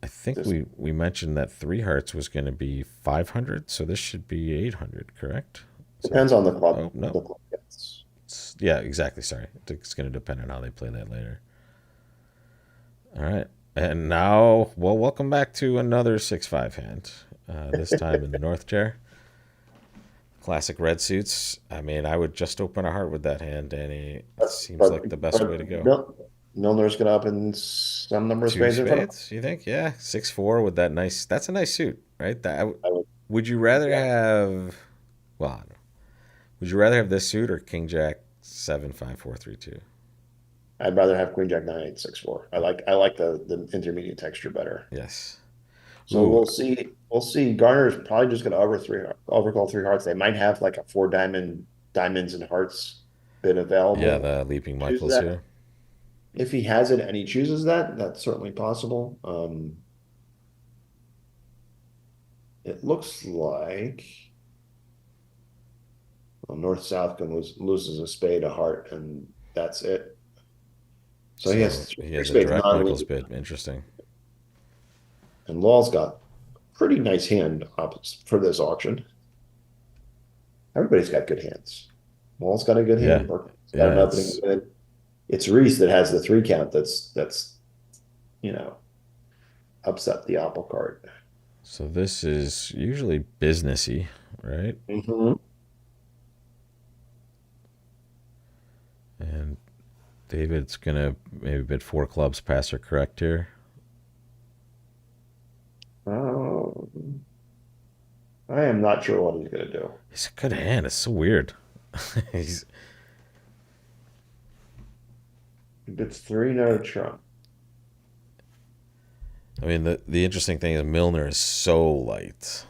I think this we mentioned that three hearts was going to be 500, so this should be 800, correct? So, depends on the club. oh no, The club gets. yeah, exactly. Sorry, it's going to depend on how they play that later. All right, and now, well, welcome back to another 6-5 hand. This time in the North chair. classic red suits. I mean, I would just open a heart with that hand, Danny. It seems But like the best way to go. Milner's going to open some number of Two spades in front of spades, you think? Yeah, 6-4 with that nice. That's a nice suit, right? I would, Would you rather yeah, have? Well, I don't know. Would you rather have this suit or King Jack 7-5-4-3-2? I'd rather have Queen Jack 9-8-6-4. I like the intermediate texture better. Yes. So Ooh, we'll see. Garner's probably just going to overcall three hearts. They might have like a four diamonds and hearts bid yeah, available. the Leaping Choose Michaels that here. if he has it and he chooses that. That's certainly possible. It looks like well, North South loses a spade, a heart, and that's it. So he So has he three has a spades direct Michaels non-lead, bid. Interesting. and Law's got pretty nice hand for this auction. Everybody's got good hands. Wall's got a good Yeah, hand. Berkeley's got an yeah. opening It's bid. It's Reese that has the three count that's you know upset the apple cart. so this is usually businessy, right? Mm-hmm. And David's gonna maybe bid four clubs, pass or correct here. I am not sure what he's going to do. He's a good hand. It's so weird. He's It's three no Trump. I mean, the interesting thing is Milner is so light.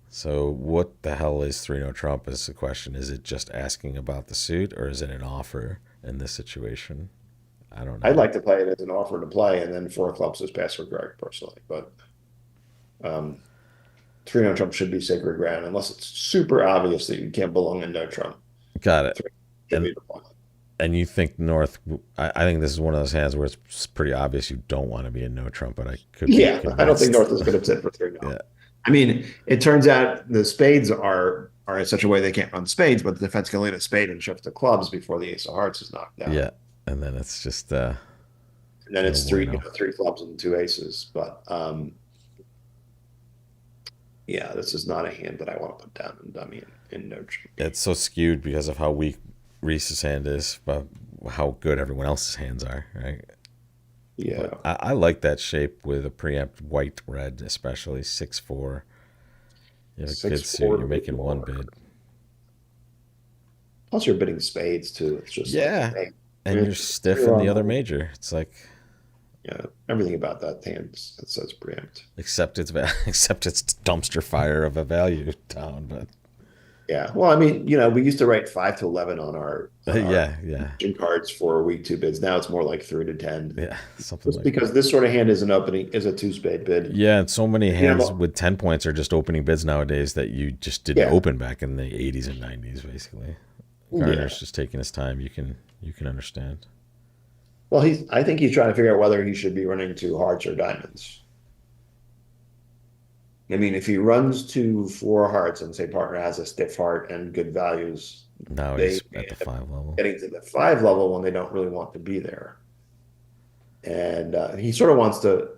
So what the hell is 3-0 Trump is the question. Is it just asking about the suit or is it an offer in this situation? I don't I'd know. like to play it as an offer to play, and then four clubs is pass or correct personally, but um, three no Trump should be sacred ground unless it's super obvious that you can't belong in no Trump. Got it. Three should And be the play. and you think North? I think this is one of those hands where it's pretty obvious you don't want to be in no Trump, but I could be Yeah, I don't think convinced. North is going to sit for three now. Yeah, I mean, it turns out the spades are in such a way they can't run spades, but the defense can lead a spade and shift the clubs before the ace of hearts is knocked down. yeah. And then it's just And then no it's three, bueno. three clubs and two aces. But yeah, this is not a hand that I want to put down in dummy in no trip. It's so skewed because of how weak Reese's hand is, but how good everyone else's hands are, right? But Yeah, I like that shape with a preempt white red, especially 6-4. You have a six good suit. four You're to making one four. bid. Plus, you're bidding spades too. It's just like, Yeah, hey, and you're it's three stiff in the wrong other money. major. It's like Yeah, everything about that hand that says preempt. except it's except it's dumpster fire of a value down. But Yeah, well, I mean, we used to write 5 to 11 on our yeah, yeah, auction cards for week two bids. Now it's more like 3 to 10. yeah, something Just like that. because this sort of hand is a two spade bid. Yeah, and so many You hands know, with 10 points are just opening bids nowadays that you just didn't yeah, open back in the 80s and 90s, basically. yeah. Garner's just taking his time. You can understand. Well, I think he's trying to figure out whether he should be running two hearts or diamonds. I mean, if he runs to four hearts and say partner has a stiff heart and good values, Now they he's may at the end up 5 level. getting to the five level when they don't really want to be there. And he sort of wants to,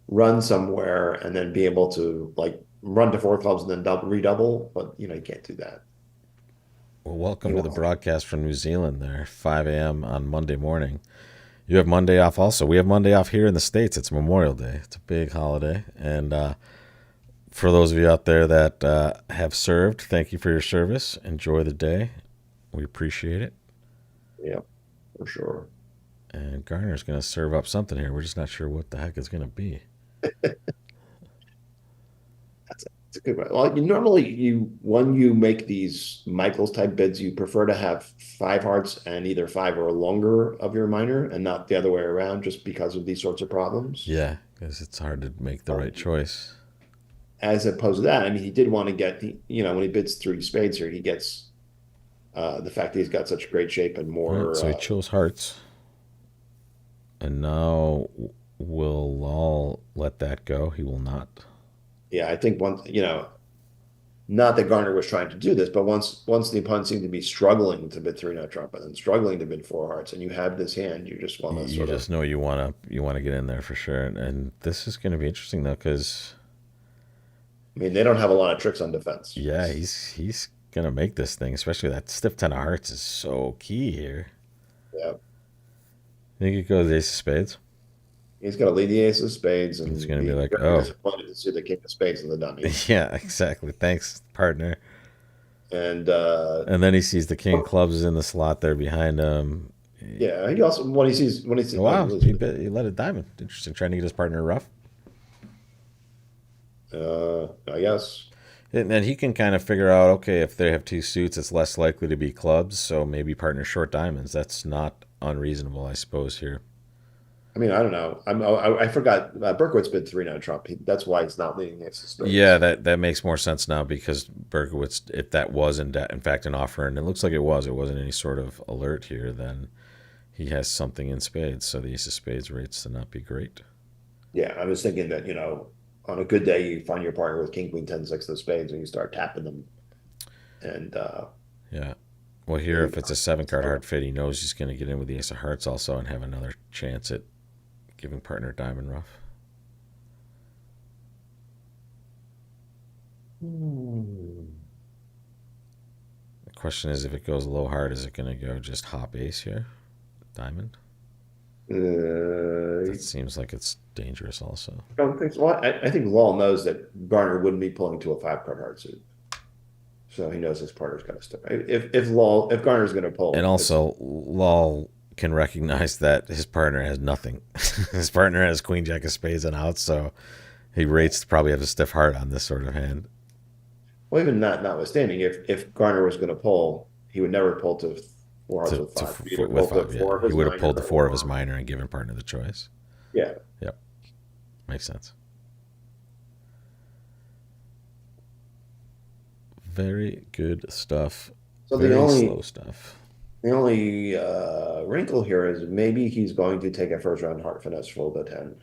run somewhere and then be able to like run to four clubs and then redouble, but you can't do that. Well, He welcome to the wants broadcast from New Zealand there, 5 a.m. on Monday morning. You have Monday off also. We have Monday off here in the States. It's Memorial Day. It's a big holiday. And for those of you out there that have served, thank you for your service. Enjoy the day. We appreciate it. yeah, for sure. And Garner's going to serve up something here. We're just not sure what the heck it's going to be. It's a good one. Well, normally when you make these Michaels type bids, you prefer to have five hearts and either five or longer of your minor and not the other way around just because of these sorts of problems. Yeah, because it's hard to make the right Um, choice. as opposed to that, I mean, he did want to get when he bids three spades here, he gets the fact that he's got such great shape and All right, more. so he chose hearts. And now will Law let that go? He will not. Yeah, I think once not that Garner was trying to do this, but once the opponent seemed to be struggling to bid three no trump and then struggling to bid four hearts, and you have this hand, you just want to You sort of just know you want to get in there for sure. And this is going to be interesting though, because I mean, they don't have a lot of tricks on defense. Yeah, he's gonna make this thing, especially that stiff 10 of hearts is so key here. Yeah. I think it goes ace of spades. He's got to lead the ace of spades It's and gonna be be like, very oh, disappointed to see the king of spades in the dummy. yeah, exactly. Thanks, partner. And And then he sees the king of clubs is in the slot there behind him. yeah, he also when he sees Oh, oh, he wow, loses. he let it diamond. Interesting, trying to get his partner rough. I guess. And then he can kind of figure out, okay, if they have two suits, it's less likely to be clubs, so maybe partner short diamonds. That's not unreasonable, I suppose, here. I mean, I don't know. I forgot. Berkowitz bid three now Trump. That's why he's not leading the ace of Yeah, spades. that makes more sense now because Berkowitz, if that was in fact an offer, and it looks like it wasn't any sort of alert here, then he has something in spades. So the ace of spades rates to not be great. Yeah, I was thinking that on a good day you find your partner with king queen 10 6 of spades and you start tapping them and Yeah. Well, here, maybe if it's a seven card hard fit, he knows he's going to get in with the ace of hearts also and have another chance at giving partner diamond rough. Hmm. The question is, if it goes low hard, is it going to go just hop ace here? Diamond? That I seems like it's dangerous also. don't think so. Well, I think Law knows that Garner wouldn't be pulling to a five card hard suit, so he knows his partner's got to step. If Garner's going to And pull, it's also, Lal can recognize that his partner has nothing. His partner has queen jack of spades and out, so he rates to probably have a stiff heart on this sort of hand. well, even notwithstanding, if Garner was going to pull, he would never pull to four hearts with five. He'd either With pull to five, yeah, four of he his would have minor pulled the four of his or minor and given partner the choice. yeah. Yep, makes sense. Very good stuff. So Very slow stuff. the only wrinkle here is maybe he's going to take a first round heart finesse full to 10.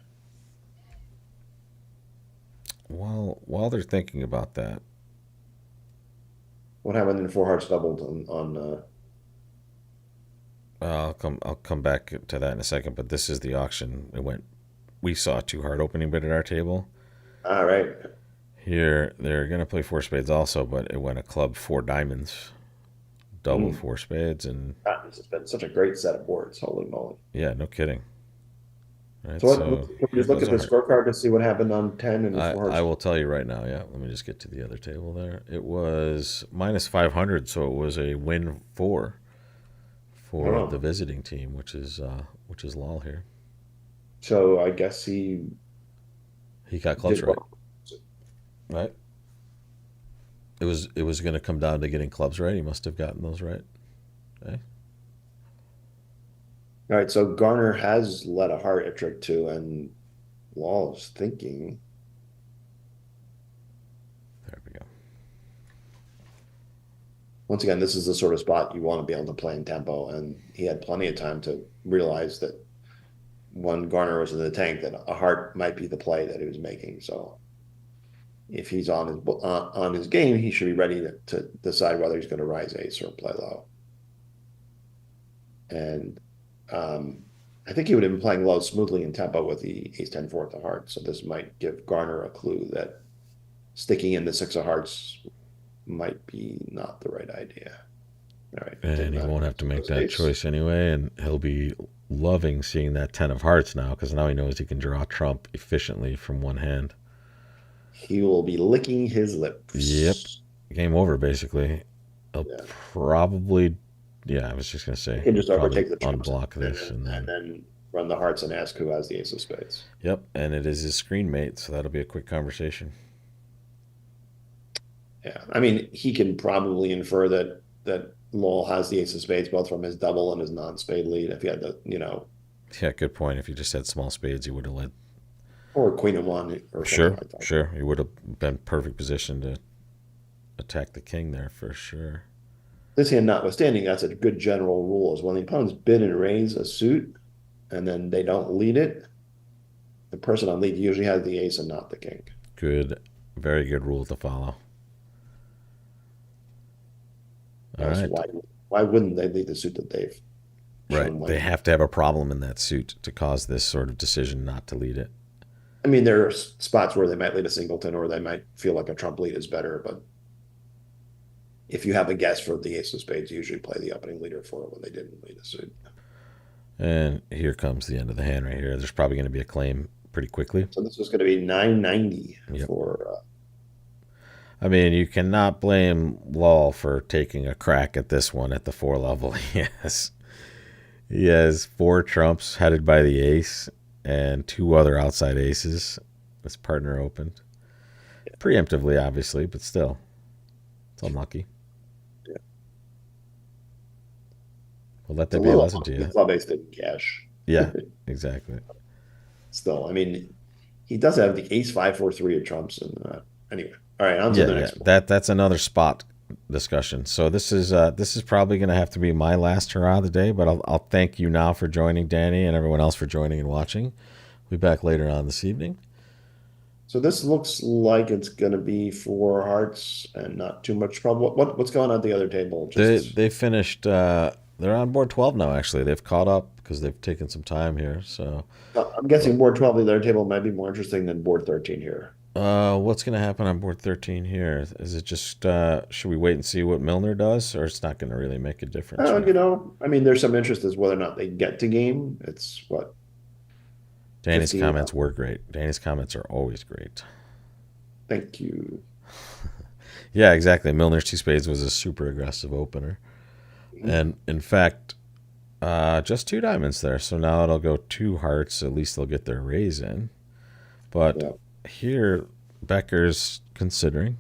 While they're thinking about that, What happened in four hearts doubled on I'll come back to that in a second. But this is the auction. It went. We saw a two hard opening bid at our table. all right. Here they're gonna play four spades also, but it went a club four diamonds, double Mm. four spades, and God, this has been such a great set of boards. Holy moly. yeah, no kidding. Right, So so can we here just look goes at a the heart. scorecard to see what happened on 10 and four I hearts? will tell you right now. Yeah, let me just get to the other table there. It was minus 500, so it was a win for the Oh. visiting team, which is Lal here. So I guess he He got clubs did right. well. Right. It was going to come down to getting clubs right. He must have gotten those right. Okay. All right, so Garner has led a heart a trick too, and Law's thinking. There we go. Once again, this is the sort of spot you want to be able to play in tempo, and he had plenty of time to realize that when Garner was in the tank, that a heart might be the play that he was making. So if he's on his game, he should be ready to decide whether he's going to rise ace or play low. And I think he would have been playing low smoothly in tempo with the ace 10 4 of hearts. So this might give Garner a clue that sticking in the six of hearts might be not the right idea. All right, it And didn't he matter. won't have to make So that ace. choice anyway, and he'll be loving seeing that 10 of hearts now because now he knows he can draw trump efficiently from one hand. He will be licking his Yep. lips. Game over, basically. He'll Yeah. probably, yeah, I was just going to He say, can he'll just probably overtake the trumps unblock this and and then, then run the hearts and ask who has the ace of spades. yep, and it is his screen mate, so that'll be a quick conversation. Yeah. I mean, he can probably infer that Lowell has the ace of spades both from his double and his non-spade lead. If he had Yeah, good point. If he just had small spades, he would have led. or queen of one or something Sure, like that. sure. He would have been perfect position to attack the king there for sure. This hand notwithstanding, that's a good general rule is when the opponents bid and raise a suit and then they don't lead it, the person on lead usually has the ace and not the king. Good, very good rule to follow. All Else right. why wouldn't they lead the suit that they've Right. shown They when? have to have a problem in that suit to cause this sort of decision not to lead it. I mean, there are spots where they might lead a singleton or they might feel like a trump lead is better, but if you have a guess for the ace of spades, you usually play the opening leader for it when they didn't lead a suit. And here comes the end of the hand right here. There's probably going to be a claim pretty quickly. So this was going to be 990 Yep. for I mean, you cannot blame Lal for taking a crack at this one at the 4 level. Yes. He has 4 trumps headed by the ace and 2 other outside aces. His partner opened. Preemptively, obviously, but still. It's unlucky. yeah. We'll let It's a that be a little lesson to the you. club ace didn't cash. Yeah, exactly. Still, I mean, he does have the ace 5 4 3 of trumps, and anyway. All right, on to Yeah, the yeah. next one. That's another spot discussion. So this is probably going to have to be my last hurrah of the day, but I'll thank you now for joining, Danny, and everyone else for joining and watching. We'll be back later on this evening. So this looks like it's going to be 4 hearts and not too much trouble. What's going on at the other table? Just They finished. They're on board 12 now. Actually, they've caught up because they've taken some time here. So, I'm guessing board 12, the other table might be more interesting than board 13 here. what's going to happen on board 13 here? Is it just should we wait and see what Milner does, or it's not going to really make a difference, right? I mean, there's some interest as whether or not they get to game. It's what, Danny's 15? comments were great. Danny's comments are always great. Thank you. Yeah, exactly. Milner's 2 spades was a super aggressive opener, Mhm. and in fact, just 2 diamonds there. So now it'll go 2 hearts. At least they'll get their raise in. But Yeah. here, Becker's considering.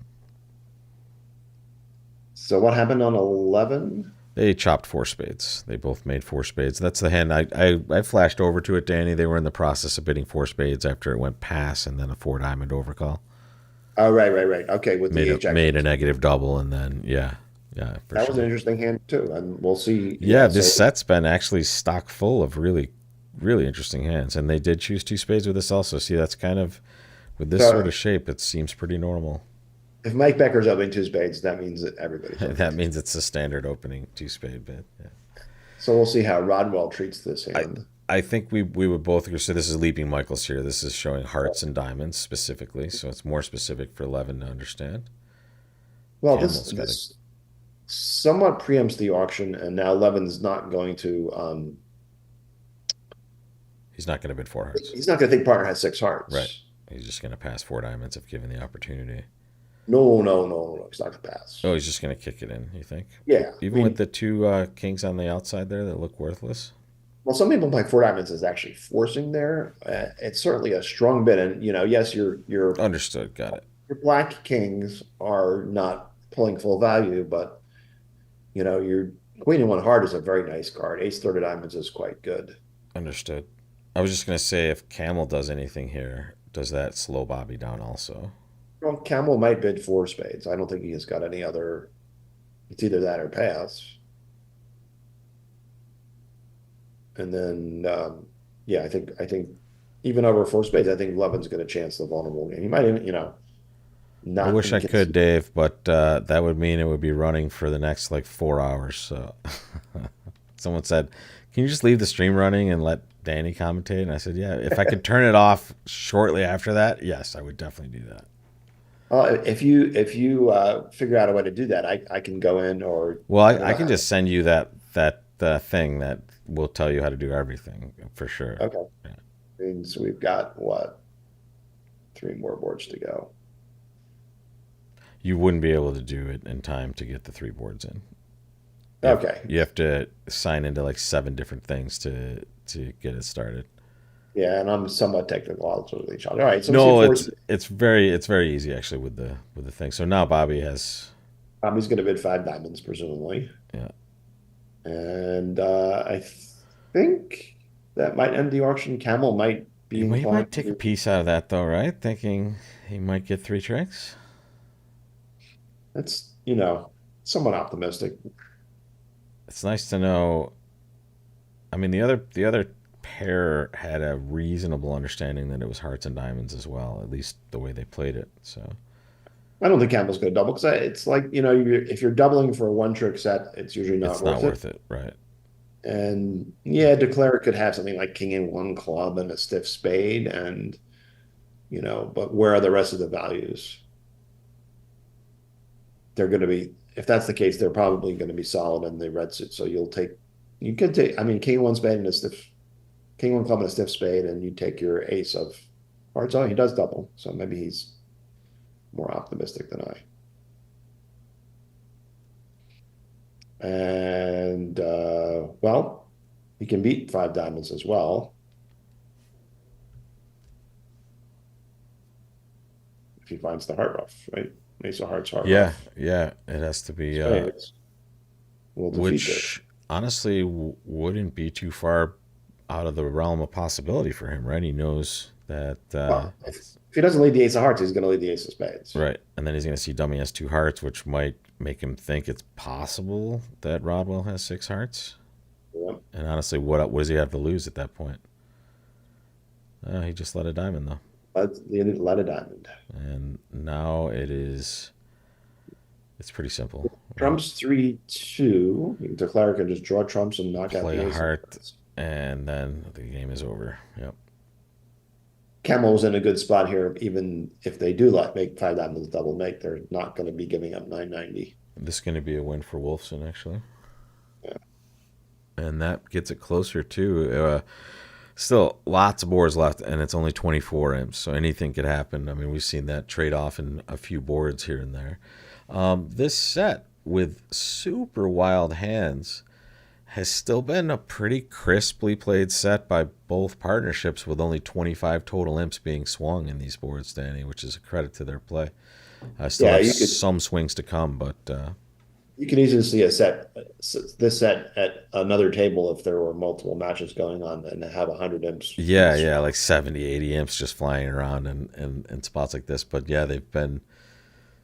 So what happened on 11? They chopped 4 spades. They both made 4 spades. That's the hand I flashed over to it, Danny. They were in the process of bidding 4 spades after it went pass and then a 4 diamond overcall. Oh, right. Okay, with Made the a jack. made a negative double and then yeah, for That was an sure. interesting hand too, and we'll see. Yeah, Yeah, this so set's been actually stock full of really, really interesting hands, and they did choose 2 spades with this also. See, that's kind of with this sort so of shape, it seems pretty normal. if Mike Becker's opening 2 spades, that means that everybody's opening That two. means it's a standard opening 2 spade bid. Yeah. So we'll see how Rodwell treats this I hand. I think we would both agree. So this is Leaping Michaels here. This is showing hearts and diamonds specifically, so it's more specific for Levin to understand. Well, this Camel's got a. this somewhat preempts the auction, and now Levin's not going to. He's not going to bid 4 hearts, He's not going to think partner has six right? hearts. He's just going to pass 4 diamonds if given the opportunity. No. He's not going to pass. Oh, he's just going to kick it in. You think? Yeah, I Even with mean, the 2 kings on the outside there that look worthless. well, some people play 4 diamonds as actually forcing there. It's certainly a strong bid, and yes, Understood. Got it. your black kings are not pulling full value, but your queen in 1 heart is a very nice card. Ace third of diamonds is quite good. Understood. I was just going to say if Camel does anything here, does that slow Bobby down also? Well, Camel might bid 4 spades. I don't think he has got any other. It's either that or pass. And then, yeah, I think even over 4 spades, I think Levin's going to chance the vulnerable game. He might even, I not wish in I case. could, Dave, but that would mean it would be running for the next like 4 hours. So someone said, "Can you just leave the stream running and let Danny commentate?" And I said, "Yeah, if I could turn it off shortly after that, yes, I would definitely do that." If you figure out a way to do that, I can go in, or Well, I don't I know can how. just send you that thing that will tell you how to do everything for sure. Okay. Yeah. So we've got what, 3 more boards to go. You wouldn't be able to do it in time to get the 3 boards in. You have, Okay. you have to sign into like 7 different things to get it started. Yeah, and I'm somewhat technical also with each other. All right, so we see No, four. it's very easy actually with the thing. So now Bobby has He's going to bid 5 diamonds, presumably. yeah. And I think that might end the auction. Camel might be He inclined might take a to. piece out of that though, right? Thinking he might get 3 tricks. That's, somewhat optimistic. It's nice to know. I mean, the other pair had a reasonable understanding that it was hearts and diamonds as well, at least the way they played it. So I don't think Camel's going to double because it's like, if you're doubling for a one-trick set, it's usually not it's not worth it. worth it, right? And yeah, Declare could have something like king in 1 club and a stiff spade. And but where are the rest of the values? They're going to be, if that's the case, they're probably going to be solid in the red suit. So you could take, I mean, king one club and a stiff spade, and you take your ace of hearts. Oh, he does double. So maybe he's more optimistic than I. And, well, he can beat five diamonds as well if he finds the heart ruff, right? Ace of hearts, heart Yeah, ruff, yeah. It has to be, spades will defeat this. which honestly wouldn't be too far out of the realm of possibility for him, right? He knows that, Well, if he doesn't lead the ace of hearts, he's going to lead the ace of spades. right. And then he's going to see dummy has two hearts, which might make him think it's possible that Rodwell has six hearts. Yeah. And honestly, what does he have to lose at that point? He just let a diamond though, Let a diamond. and now it's pretty simple. Right? Trumps 3-2. The declare can just draw trumps and knock out Play the a ace. heart, and then the game is over. Yep. Camel's in a good spot here, even if they do make five diamonds double make, they're not going to be giving up 990. This is going to be a win for Wolfson, actually. Yeah. And that gets it closer, too. Still, lots of boards left, and it's only 24 imps, so anything could happen. I mean, we've seen that trade off in a few boards here and there. This set with super wild hands has still been a pretty crisply played set by both partnerships, with only 25 total imps being swung in these boards, Danny, which is a credit to their play. I still have some swings to come, but you can easily see this set at another table if there were multiple matches going on and have 100 imps. yeah, like 70, 80 imps just flying around in spots like this. But yeah, they've been.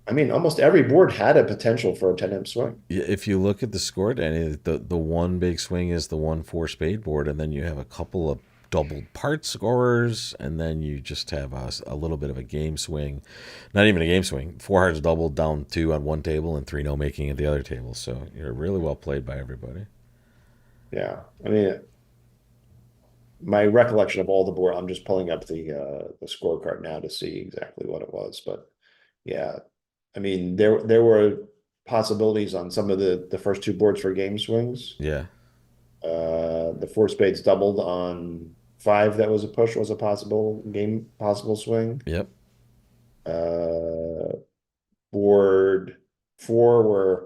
I mean, almost every board had a potential for a 10 imp swing. If you look at the score, Danny, the one big swing is the 1-4 spade board, and then you have a couple of doubled part scorers, and then you just have a little bit of a game swing. Not even a game swing. Four hearts doubled down two on one table and three no making at the other table. So you're really well played by everybody. Yeah. I mean, my recollection of all the board, I'm just pulling up the scorecard now to see exactly what it was. But yeah, I mean, there were possibilities on some of the first two boards for game swings. Yeah. The four spades doubled on five. That was a push, was a possible swing. Yep. Board four, where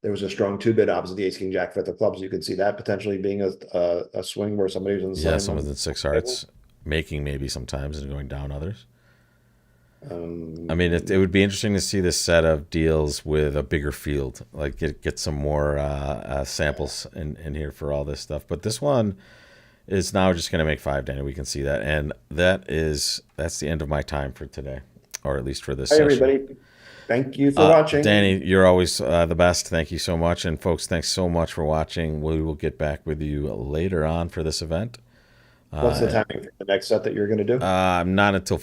there was a strong two bid opposite the ace king jack fifth of clubs. You could see that potentially being a swing where somebody was in the Yeah, someone's in six hearts, making maybe sometimes and going down others. I mean, it would be interesting to see this set of deals with a bigger field, like get some more samples in here for all this stuff. But this one is now just going to make five, Danny. We can see that, and that's the end of my time for today, or at least for this session. Everybody, thank you for watching. Danny, you're always the best. Thank you so much, and folks, thanks so much for watching. We will get back with you later on for this event. What's the timing for the next set that you're going to do? Not until